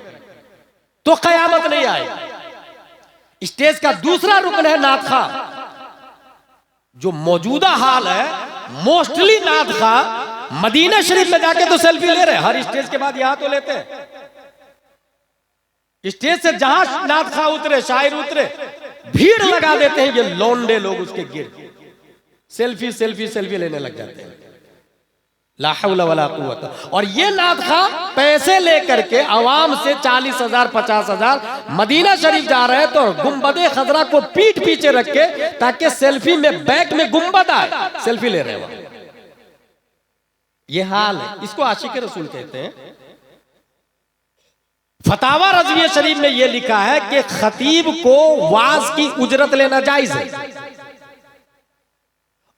तो कयामत नहीं आएगी। स्टेज का दूसरा रुकन है नात खा। जो मौजूदा हाल है, मोस्टली नात खा मदीना शरीफ में जाके तो सेल्फी ले रहे हैं, हर स्टेज के बाद यहां तो लेते हैं। स्टेज से जहां नात खा उतरे, शायर उतरे, भीड़ लगा देते हैं ये लौंडे लोग, उसके गिर सेल्फी सेल्फी सेल्फी लेने लग जाते हैं। ला हौला वला कुव्वत। और ये नाथ खां पैसे लेकर के आवाम से 40,000 50,000 मदीना शरीफ जा रहे हैं, तो गुंबदे खजरा को पीठ पीछे रख के ताकि सेल्फी में बैक में गुंबद आए, सेल्फी ले रहे हैं। ये हाल है, इसको आशिक रसूल कहते हैं। फतावा रज़विया शरीफ में यह लिखा है कि खतीब को वाज की उजरत लेना जायज है।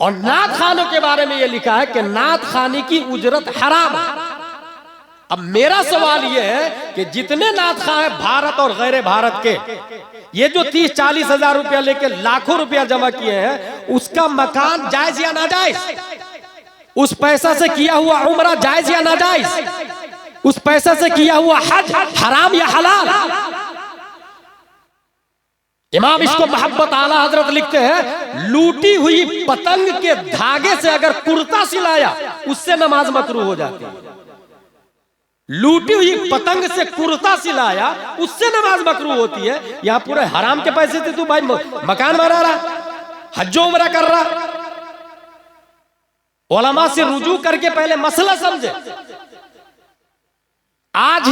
और नात खानों के बारे में यह लिखा है कि नात खानी की उजरत हराम है। अब मेरा सवाल यह है कि जितने नात खां हैं भारत और गैर भारत के, ये जो 30-40 हजार रुपया लेके लाखों रुपया जमा किए हैं, उसका मकान जायज या नाजायज? उस पैसा से किया हुआ उम्रा जायज या नाजायज? उस पैसा से किया हुआ हज हराम या हलाल? इमाम इसको मोहब्बत आला हजरत लिखते हैं, लूटी हुई पतंग के धागे से अगर कुर्ता सिलाया उससे नमाज मकरूह हो जाती है। लूटी हुई पतंग से कुर्ता सिलाया उससे नमाज मकरूह होती है। यहां पूरे हराम के पैसे से तू भाई मकान बना रहा, हज्जो उमरा कर रहा। उलमा से रुजू करके पहले मसला समझे। आज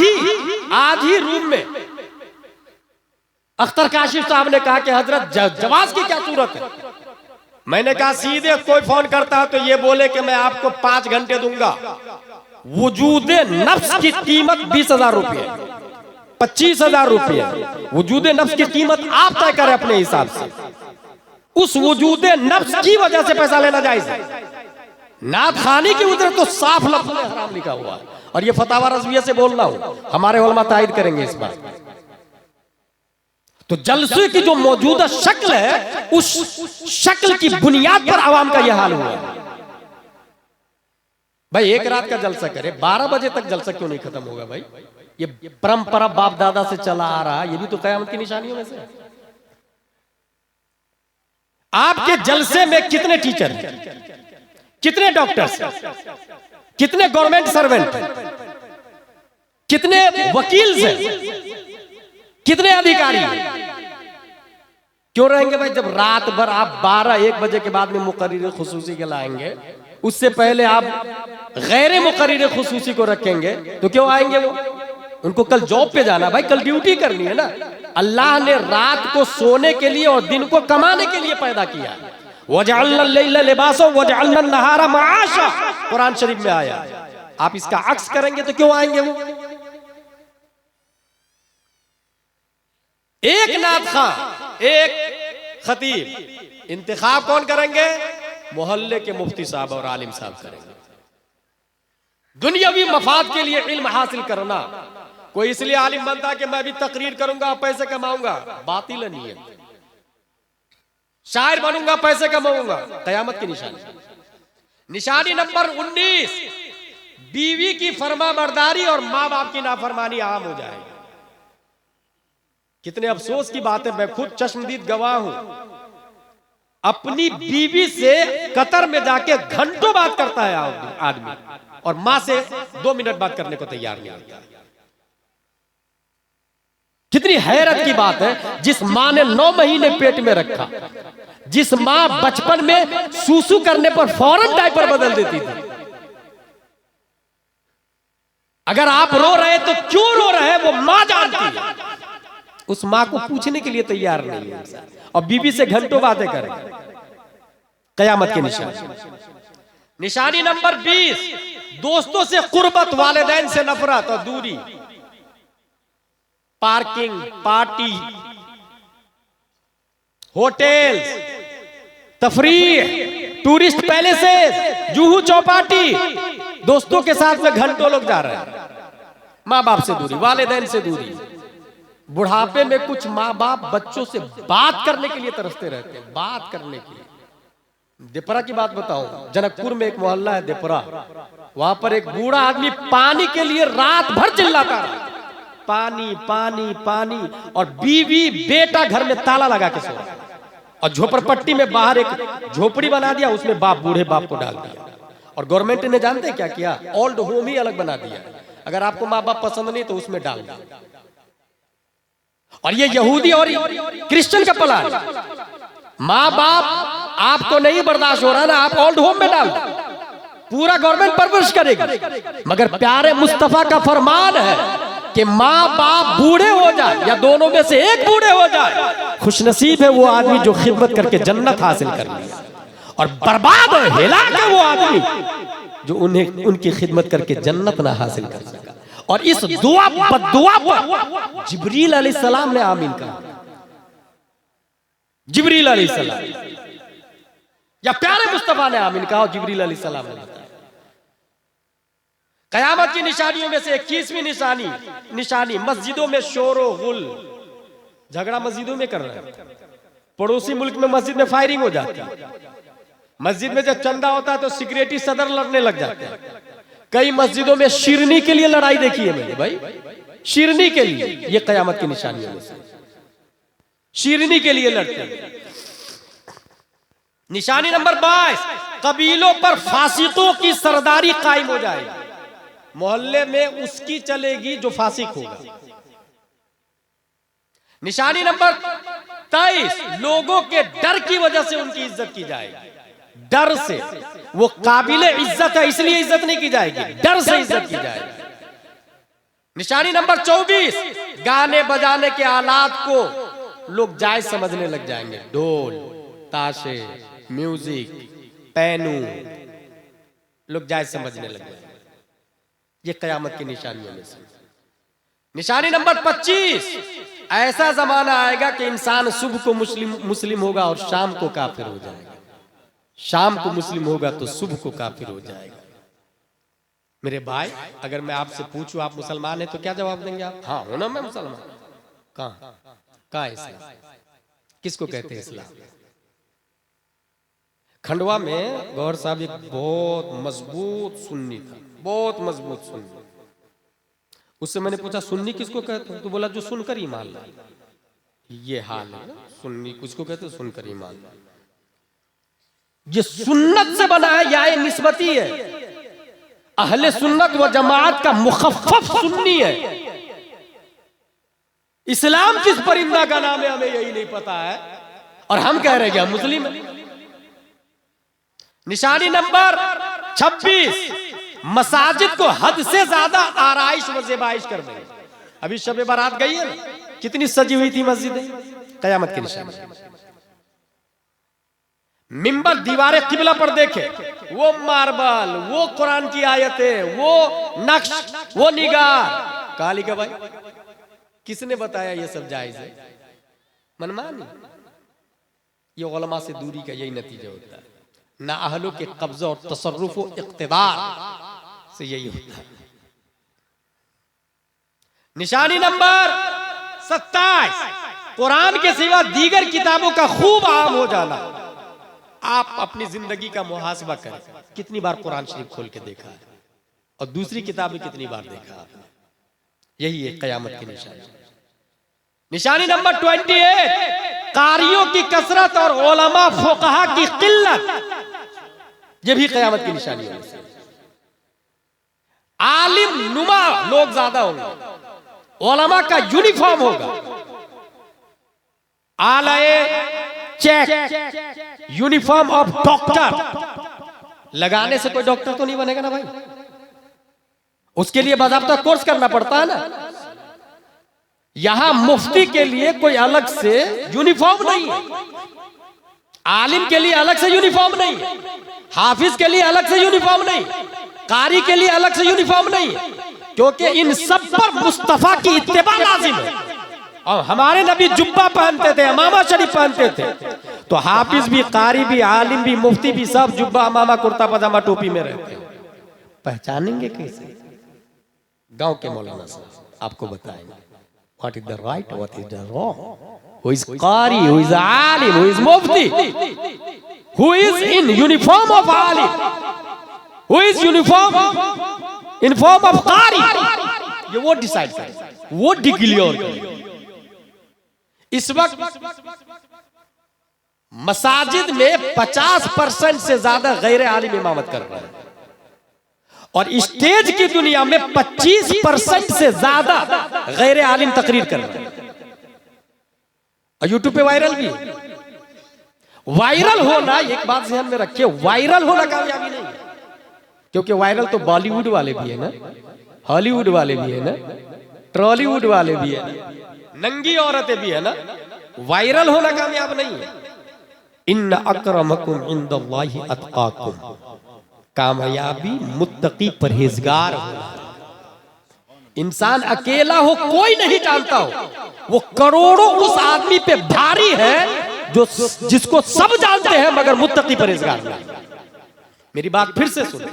ही रूम में अख्तर काशिफ साहब ने कहा कि हजरत जवाज की क्या सूरत है? मैंने कहा सीधे कोई फोन करता है तो ये बोले कि मैं आपको 5 घंटे दूंगा। वजूदे नफ्स की कीमत 20,000 रुपये, 25,000 रुपये। वजूदे नफ्स की कीमत आप तय करें अपने हिसाब से। उस वजूदे नफ्स की वजह से पैसा लेना जायज है। नात खानी की उजरत तो साफ लफ्ज़ में हराम लिखा हुआ है। और ये फतावा रज़विया से बोल रहा हूं, हमारे उलमा तायद करेंगे इस बात। तो जलसे की जो मौजूदा शक्ल है, उस शक्ल की बुनियाद पर आवाम का यह हाल हुआ है। भाई एक रात का जलसा करे, 12 बजे तक जलसा क्यों नहीं खत्म होगा? भाई ये परंपरा बाप दादा से चला आ रहा, ये भी तो क़यामत की निशानियों में से है। आपके जलसे में कितने टीचर हैं, कितने डॉक्टर्स, कितने गवर्नमेंट सर्वेंट, कितने वकील हैं, कितने अधिकारी क्यों रहेंगे? भाई जब रात भर आप 12-1 बजे के बाद में मुकर्रिर खुसूसी के लाएंगे, उससे पहले आप गैर मुकर्रिर खुसूसी को रखेंगे, तो क्यों आएंगे वो? उनको कल जॉब पे जाना, भाई कल ड्यूटी करनी है ना। अल्लाह ने रात को सोने के लिए और दिन को कमाने के लिए पैदा किया। वजअलना लैला लिबासा वजअलना नहारा मआशा, कुरान शरीफ में आया। आप इसका अक्स करेंगे तो क्यों आएंगे वो? एक नात खां, एक खतीब, इंतखाब कौन करेंगे? मोहल्ले के मुफ्ती साहब और आलिम साहब करेंगे। दुनियावी मफाद के लिए इल्म हासिल करना। कोई इसलिए आलिम बनता कि मैं भी तकरीर करूंगा पैसे कमाऊंगा, बातिल नहीं है। शायर बनूंगा पैसे कमाऊंगा, कयामत की निशानी। निशानी नंबर 19, बीवी की फरमाबरदारी और माँ बाप की नाफरमानी आम हो जाएगी। कितने अफसोस की बात है, मैं खुद चश्मदीद गवाह हूं। अपनी बीवी से कतर में जाके घंटों बात करता है आदमी, और मां से 2 मिनट बात करने को तैयार नहीं होता। कितनी हैरत की बात है। जिस मां ने 9 महीने पेट में रखा, जिस मां बचपन में सूसू करने पर फौरन डायपर बदल देती थी, अगर आप रो रहे तो क्यों रो रहे वो मां जानती है। उस मां को पूछने के लिए तैयार नहीं है, और बीबी से घंटों बातें करें। कयामत की निशानी। निशानी नंबर 20, दोस्तों से कुर्बत, वालिदैन से नफरत और दूरी। पार्किंग, पार्टी, होटल्स, तफरीह, टूरिस्ट पैलेसेस, जुहू चौपाटी, दोस्तों के साथ में घंटों लोग जा रहे हैं। माँ बाप से दूरी, वालिदैन से दूरी। बुढ़ापे में कुछ माँ बाप बच्चों से बात करने के लिए तरसते रहते हैं, बात करने के लिए। देपरा की बात बताऊं, जनकपुर में एक मोहल्ला है देपरा, वहां पर एक बूढ़ा आदमी पानी के लिए रात भर चिल्लाता है, पानी पानी पानी, और बीवी बेटा घर में ताला लगा के सो, और झोपड़पट्टी में बाहर एक झोपड़ी बना दिया, उसमें बाप, बूढ़े बाप को डाल दिया। और गवर्नमेंट ने जानते हैं क्या किया? ओल्ड होम ही अलग बना दिया। अगर आपको माँ बाप पसंद नहीं तो उसमें डाल दिया। और ये यहूदी और क्रिश्चियन का प्लान। माँ बाप आपको नहीं बर्दाश्त हो रहा ना, आप ओल्ड होम में डाल, पूरा गवर्नमेंट परवरिश करेगी। मगर प्यारे मुस्तफा का फरमान है कि माँ बाप बूढ़े हो जाए या दोनों में से एक बूढ़े हो जाए, खुशनसीब है वो आदमी जो खिदमत करके जन्नत हासिल कर ले, और बर्बाद है हिलाक है वो आदमी जो उन्हें उनकी खिदमत करके जन्नत ना हासिल कर सका। और इस दुआ बद्दुआ पर जिब्रील अलैहिस्सलाम ने आमीन कहा। जिब्रील अलैहिस्सलाम या प्यारे मुस्तफा ने आमीन कहा, जिब्रील अलैहिस्सलाम ने बताया। कयामत की निशानियों में से 21वीं निशानी मस्जिदों में शोरो गुल, झगड़ा मस्जिदों में कर रहे हैं। पड़ोसी मुल्क में मस्जिद में फायरिंग हो जाती है। मस्जिद में जब चंदा होता है तो सिक्योरिटी सदर लड़ने लग जाते हैं। कई मस्जिदों में शिरनी के लिए लड़ाई देखी है मैंने भाई, शिरनी के लिए। ये कयामत की निशानियों में से शिरनी के लिए लड़ते हैं। निशानी नंबर 22, कबीलों पर फासिकों की सरदारी कायम हो जाएगी। मोहल्ले में उसकी चलेगी जो फासिक होगा। निशानी नंबर 23, लोगों के डर की वजह से उनकी इज्जत की जाएगी। डर से, वो काबिले इज्जत है इसलिए इज्जत नहीं की जाएगी, डर से इज्जत की जाएगी। निशानी नंबर 24, गाने बजाने के आलात को लोग जायज समझने लग जाएंगे। ढोल, ताशे, म्यूजिक, पैनू, लोग जायज समझने लग जाएंगे। ये कयामत की निशानियों में से। निशानी नंबर 25, ऐसा जमाना आएगा कि इंसान सुबह को मुस्लिम होगा और शाम को काफिर हो जाएगा। शाम को मुस्लिम होगा तो सुबह को काफिर हो जाएगा। मेरे भाई, अगर मैं आपसे पूछूं आप मुसलमान हैं तो क्या जवाब देंगे आप? हाँ हूं ना मैं मुसलमान। कहाँ इस्लाम? किसको कहते हैं इस्लाम? खंडवा में गौहर साहब एक बहुत मजबूत सुन्नी था, बहुत मजबूत सुन्नी। उससे मैंने पूछा सुन्नी किसको कहते हैं? तो बोला जो सुनकर ईमान लाए। ये हाल है, सुन्नी किसको कहते हैं? सुनकर ईमान लाए। ये सुन्नत से बना है या ये निस्बती है? अहले सुन्नत व जमात का मुखफ़्फ़फ़ सुन्नी है। इस्लाम किस परिंदा का नाम है हमें यही नहीं पता है, और हम कह रहे हैं कि हम मुस्लिम हैं। निशानी नंबर 26, मसाजिद को हद से ज्यादा आराइश व ज़ेबाइश कर देंगे। अभी शब बारात गई है ना, कितनी सजी हुई थी मस्जिदें। कयामत की निशानी। मिंबर दीवारे किबला पर देखे, वो मार्बल, वो कुरान की आयतें, वो नक्श, वो निगार। काली का भाई किसने बताया ये सब जायज है? मनमानी। ये उलमा से दूरी का यही नतीजा होता है। ना अहलों के कब्जा और तसर्रुफ और इक़्तिदार से यही होता है। निशानी नंबर 27, कुरान के सिवा दीगर किताबों का खूब आम हो जाना। आप अपनी जिंदगी का मुहासबा करें, कितनी बार कुरान शरीफ खोल के देखा है और दूसरी किताबें कितनी बार देखा आपने? यही है कयामत की निशानी। निशानी नंबर 28, कारियों की कसरत और उलमा फुक़हा की किल्लत। यह भी कयामत की निशानी है। आलिम नुमा लोग ज्यादा होंगे, उलमा का यूनिफॉर्म होगा। आलाए चेक, यूनिफॉर्म ऑफ डॉक्टर। लगाने से कोई डॉक्टर तो नहीं बनेगा ना भाई, उसके लिए बाज़ाब्ता कोर्स करना पड़ता है ना। यहां मुफ्ती के लिए कोई अलग से यूनिफॉर्म नहीं है, आलिम के लिए अलग से यूनिफॉर्म नहीं है, हाफिज के लिए अलग से यूनिफॉर्म नहीं, कारी के लिए अलग से यूनिफॉर्म नहीं, क्योंकि इन सब पर मुस्तफा की इत्तिबा लाजिम है। और हमारे नबी जुब्बा पहनते थे, अमामा शरीफ पहनते थे, तो हाफिज भी, कारी भी, आलिम भी, मुफ्ती भी सब जुब्बा, अमामा, कुर्ता पजामा, टोपी में रहते हैं। पहचानेंगे कैसे? गांव के मौलाना साहब आपको बताएंगे what is the right, what is the wrong, who is qari, who is alim, who is mufti, who is in uniform of alim, who is uniform in form of qari. ये वो डिसाइड करें, वो डिक्लेयर करें। इस वक्त मसाजिद में 50% से ज्यादा गैर आलिम इमामत कर रहे हैं, और स्टेज की दुनिया में 25% से ज्यादा गैर आलिम तकरीर कर रहे हैं। और यूट्यूब पे वायरल भी है। वायरल होना, एक बात ध्यान में रखिए, वायरल होना कामयाबी नहीं है, क्योंकि वायरल तो बॉलीवुड वाले भी है ना, हॉलीवुड वाले भी है ना, ट्रॉलीवुड वाले भी है ना, नंगी औरतें भी है ना। वायरल होना कामयाब नहीं है। इन्न अक्रमकुम इंदल्लाहि अत्काकुम, कामयाबी मुत्तकी परहेजगार हो। इंसान अकेला हो कोई नहीं जानता हो, वो करोड़ों उस आदमी पे भारी है जो जिसको सब जानते हैं मगर मुत्तकी परहेजगार नहीं। मेरी बात फिर से सुनो,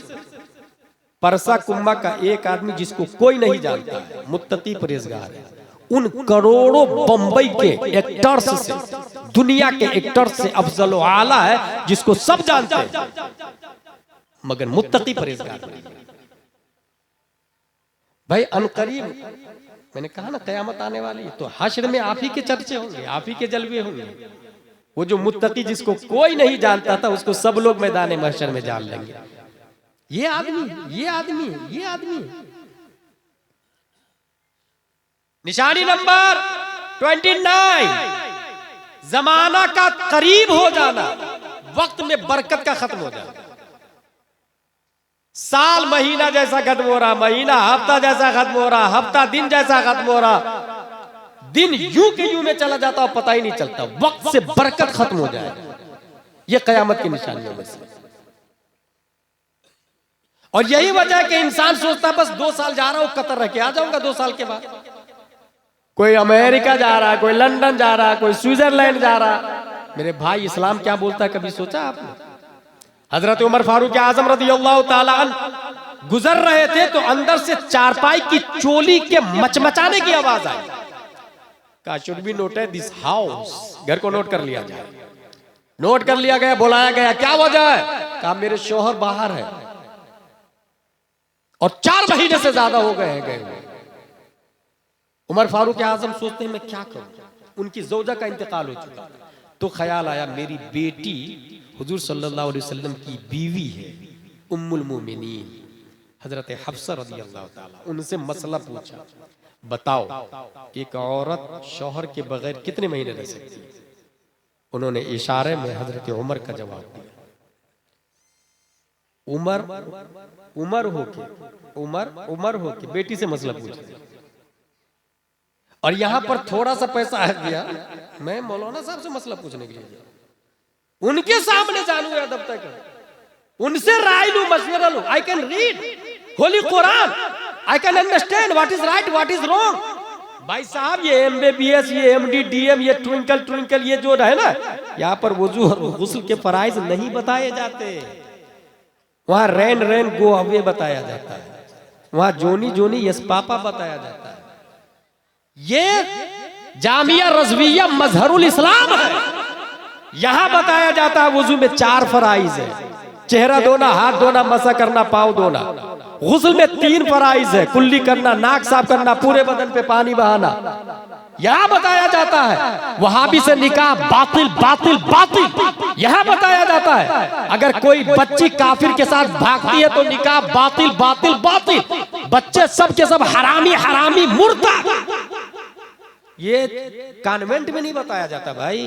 परसा कुम्मा का एक आदमी जिसको कोई नहीं जानता है, मुत्तकी परहेजगार है, उन करोड़ों बंबई के एक्टर्स से, दुनिया के एक्टर्स से अफजल व आला है जिसको सब जानते हैं मगर मुत्तकी परहेजगार नहीं। भाई अनकरीब मैंने कहा ना कयामत आने वाली है, तो हश्र में आप ही के चर्चे होंगे, आप ही के जलवे होंगे। वो जो मुत्तकी जिसको कोई नहीं जानता था उसको सब लोग मैदान महशर में जान लेंगे। ये आदमी, ये आदमी, ये आदमी। निशानी नंबर 29, जमाना का करीब हो जाना, वक्त में बरकत का खत्म हो जाना। साल महीना जैसा खत्म हो रहा, महीना हफ्ता जैसा खत्म हो रहा, हफ्ता दिन जैसा खत्म हो रहा, दिन यूं के यूं में चला जाता और पता ही नहीं चलता। वक्त से बरकत खत्म हो जाए, ये कयामत की निशानियों में से। और यही वजह है कि इंसान सोचता बस 2 साल जा रहा हूं, कतर रह के आ जाऊंगा 2 साल के बाद। कोई अमेरिका जा रहा, कोई लंदन जा रहा, कोई स्विट्जरलैंड जा रहा। मेरे भाई इस्लाम क्या बोलता है, कभी सोचा आपने? हजरत उमर फारूक आजम रज़ियल्लाहु ताला अन्हु गुजर रहे थे तो अंदर से चारपाई की चोली के मचमचाने की आवाज आई। कहा should be noted this house, घर को नोट कर लिया जाए। नोट कर लिया गया, बुलाया गया, क्या वजह है? कहा मेरे शोहर बाहर है और 4 महीने से ज्यादा हो गए हैं गए हुए। उमर फारूक आजम सोचते हैं मैं क्या करूं, उनकी ज़ौजा का इंतकाल हो चुका। तो ख्याल आया मेरी बेटी हुजूर सल्लल्लाहु अलैहि वसल्लम की बीवी है उम्मुल मोमिनीन हजरत हफ्सा रज़ियल्लाहु ताला, उनसे मसला पूछा, बताओ एक औरत शौहर के बगैर कितने महीने रह सकती है? उन्होंने इशारे में हजरत उमर का जवाब दिया। उमर हो के बेटी से मसला पूछा। और यहां पर थोड़ा सा पैसा आ गया, मैं मौलाना साहब से मसला पूछने के लिए उनके सामने जानू अदब तक, उनसे राय लू, मशवरा लू। I can read Holi Quran, I can understand what is right what is wrong. भाई साहब ये MBBS, ये MD, DM, ये ट्विंकल ये जो है ना, यहाँ पर वुजू और गुस्ल के फराइज नहीं बताए जाते। वहां रैन गो अवे बताया जाता है, वहां जोनी यस पापा बताया जाता है। ये जामिया रज़विया मजहरुल इस्लाम है। यहां बताया जाता है वुजू में 4 फराइज है, चेहरा धोना, हाथ धोना, मसा करना, पाँव धोना। गुस्ल में 3 फराइज है, कुल्ली करना, नाक साफ करना, पूरे बदन पे पानी बहाना। यहां बताया जाता है वहाबी से निकाह बातिल बातिल बातिल, यहां बताया जाता है अगर कोई बच्ची काफिर के साथ भागती है तो निकाह बातिल बातिल बातिल, बच्चे सब के सब हरामी हरामी मुर्दा। ये कॉन्वेंट में नहीं बताया जाता भाई,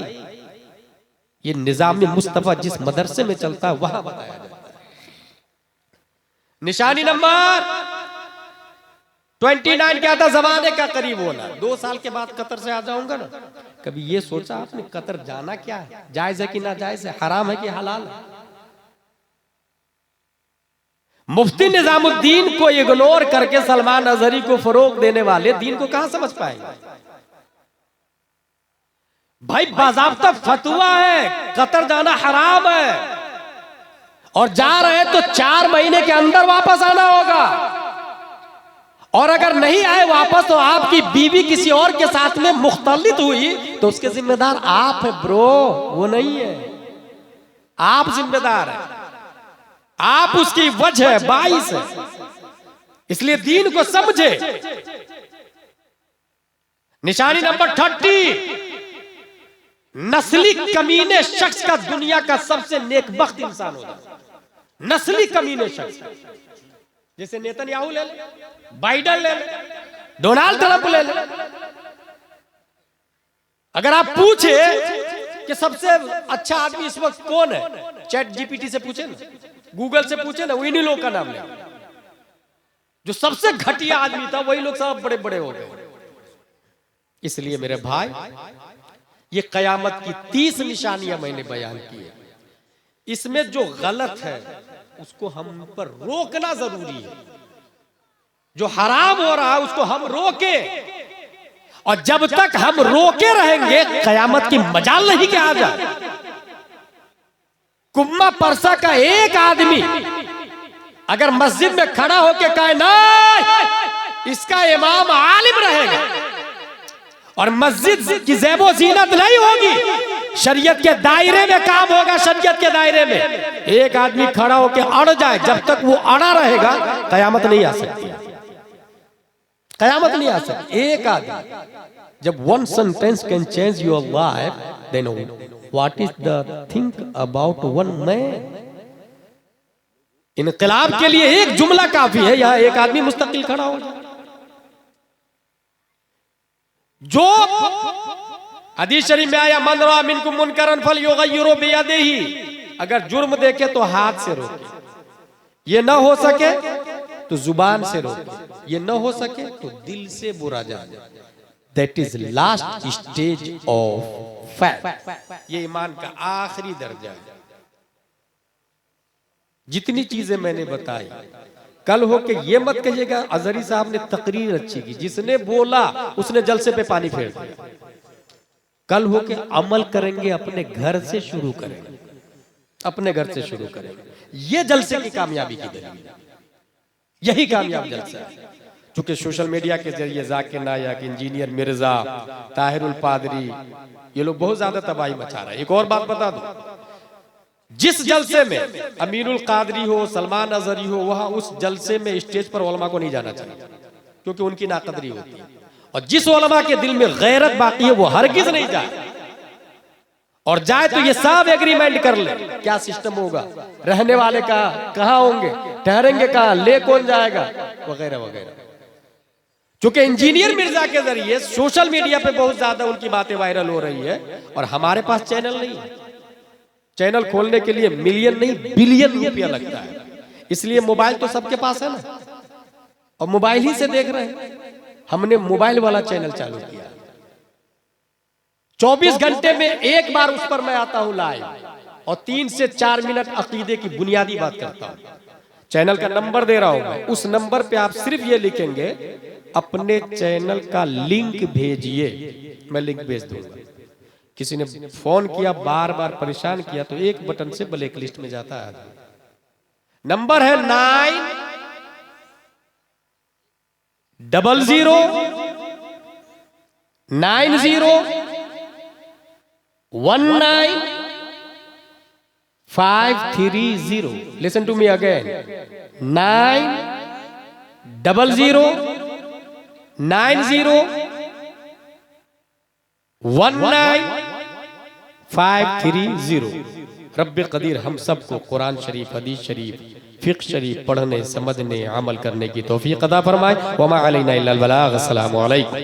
ये निजाम मुस्तफा जिस मदरसे में चलता है वहां बताया जाता है। निशानी नंबर 29 क्या था? जमाने का करीब होना। 2 साल के बाद कतर से आ जाऊंगा ना। कभी ये सोचा आपने कतर जाना क्या है, जायज है कि ना जायज है, हराम है कि हलाल है? मुफ्ती निजामुद्दीन को इग्नोर करके सलमान अजहरी को फरोग देने वाले दीन को कहां समझ पाएंगे? भाई बाज़ाब्ता फतवा है, कतर जाना हराम है, और जा रहे तो 4 महीने के अंदर वापस आना होगा। और अगर नहीं आए वापस तो आपकी बीवी किसी और के साथ में मुख्तलित हुई तो उसके जिम्मेदार आप है ब्रो, वो नहीं है। आप जिम्मेदार है, आप उसकी वजह बाइस है। इसलिए दीन को समझे। निशानी नंबर 30, नस्ली कमीने शख्स का दुनिया का सबसे नेकबख्त इंसान होगा। नस्ली कमीने शख्स जैसे नेतन्याहू ले ले, बाइडेन ले ले, डोनाल्ड ट्रंप ले ले, अगर आप पूछे कि सबसे अच्छा आदमी इस वक्त कौन है, चैट जीपीटी से पूछे ना, गूगल से पूछे ना, इन्हीं लोगों का नाम ले। जो सबसे घटिया आदमी था वही लोग सब बड़े बड़े हो गए। इसलिए मेरे भाई, ये कयामत की 30 निशानियां मैंने बयान की है। इसमें जो गलत है उसको हम पर रोकना जरूरी है। जो हराम हो रहा है उसको हम रोके, और जब तक हम रोके रहेंगे कयामत की मजाल नहीं कि आ जाए। कुम्मा परसा का एक आदमी अगर मस्जिद में खड़ा होकर कहे नहीं, इसका इमाम आलिम रहेगा और मस्जिद की ज़ेबो ज़ीनत नहीं होगी, शरीयत के दायरे में काम होगा, शरीयत के दायरे में, एक आदमी खड़ा होकर अड़ जाए, जब तक वो अड़ा रहेगा कयामत नहीं आ सकती। कयामत नहीं आ सकती। एक आदमी, जब one sentence can change your life, then what is the think about one man? इनकलाब के लिए एक जुमला काफी है, यहां एक आदमी मुस्तकिल खड़ा हो जाए। जो हदीस शरीफ में आया, मन रआ मिनकुम मुनकरन फलयुगय्यिरु बियदिही, अगर जुर्म देखे तो हाथ से रोके, ये ना हो सके तो जुबान से रोके, ये ना हो सके तो दिल से बुरा जाने। That is last stage of faith. ये ईमान का आखिरी दर्जा है। जितनी चीजें मैंने बताई, कल हो के ये मत कहिएगा अजहरी साहब ने तकरीर अच्छी की, जिसने बोला उसने जलसे पे पानी फेर दिया। कल हो के अमल करेंगे, अपने घर से शुरू करेंगे, अपने घर से शुरू करेंगे। ये जलसे की कामयाबी की दलील, यही कामयाब जलसा है। चूंकि सोशल मीडिया के जरिए जाकिर नायक, इंजीनियर मिर्जा, ताहिरुल पादरी, ये लोग बहुत ज्यादा तबाही मचा रहे हैं। एक और बात बता दूं, जिस जलसे में अमीरुल कादरी हो, सलमान अजहरी हो, वहां उस जलसे में स्टेज पर उलमा को नहीं जाना चाहिए, क्योंकि उनकी नाकदरी होती है। और जिस उलमा के दिल में गैरत बाकी है वो हरगिज नहीं जाए, और जाए तो ये सब एग्रीमेंट कर ले। क्या सिस्टम होगा, रहने वाले का कहां होंगे, ठहरेंगे कहां, ले कौन जाएगा, वगैरह वगैरह। क्योंकि इंजीनियर मिर्जा के जरिए सोशल मीडिया पे बहुत ज्यादा उनकी बातें वायरल हो रही है, और हमारे पास चैनल नहीं है। चैनल खोलने के लिए मिलियन नहीं बिलियन रुपया लगता है। इसलिए मोबाइल तो सबके पास है ना, और मोबाइल ही से देख रहे हैं। हमने मोबाइल वाला चैनल चालू किया, 24 घंटे में एक बार उस पर मैं आता हूं लाइव, और 3 से 4 मिनट अकीदे की बुनियादी बात करता हूं। चैनल का नंबर दे रहा हूं मैं, उस नंबर पे आप सिर्फ ये लिखेंगे अपने चैनल का लिंक भेजिए, मैं लिंक भेज दूंगा। किसी ने फोन किया, बार बार परेशान किया, तो एक बटन से ब्लैक लिस्ट में जाता है। नंबर है 900-90-19-530। Listen to me again, 900-19-530। रब्बे कदीर हम सबको कुरान शरीफ, हदीस शरीफ, फिक्र शरीफ पढ़ने, समझने, अमल करने की तौफीक अता फरमाए। वमा अलैना इल्लल बलाग। अस्सलामु अलैकुम।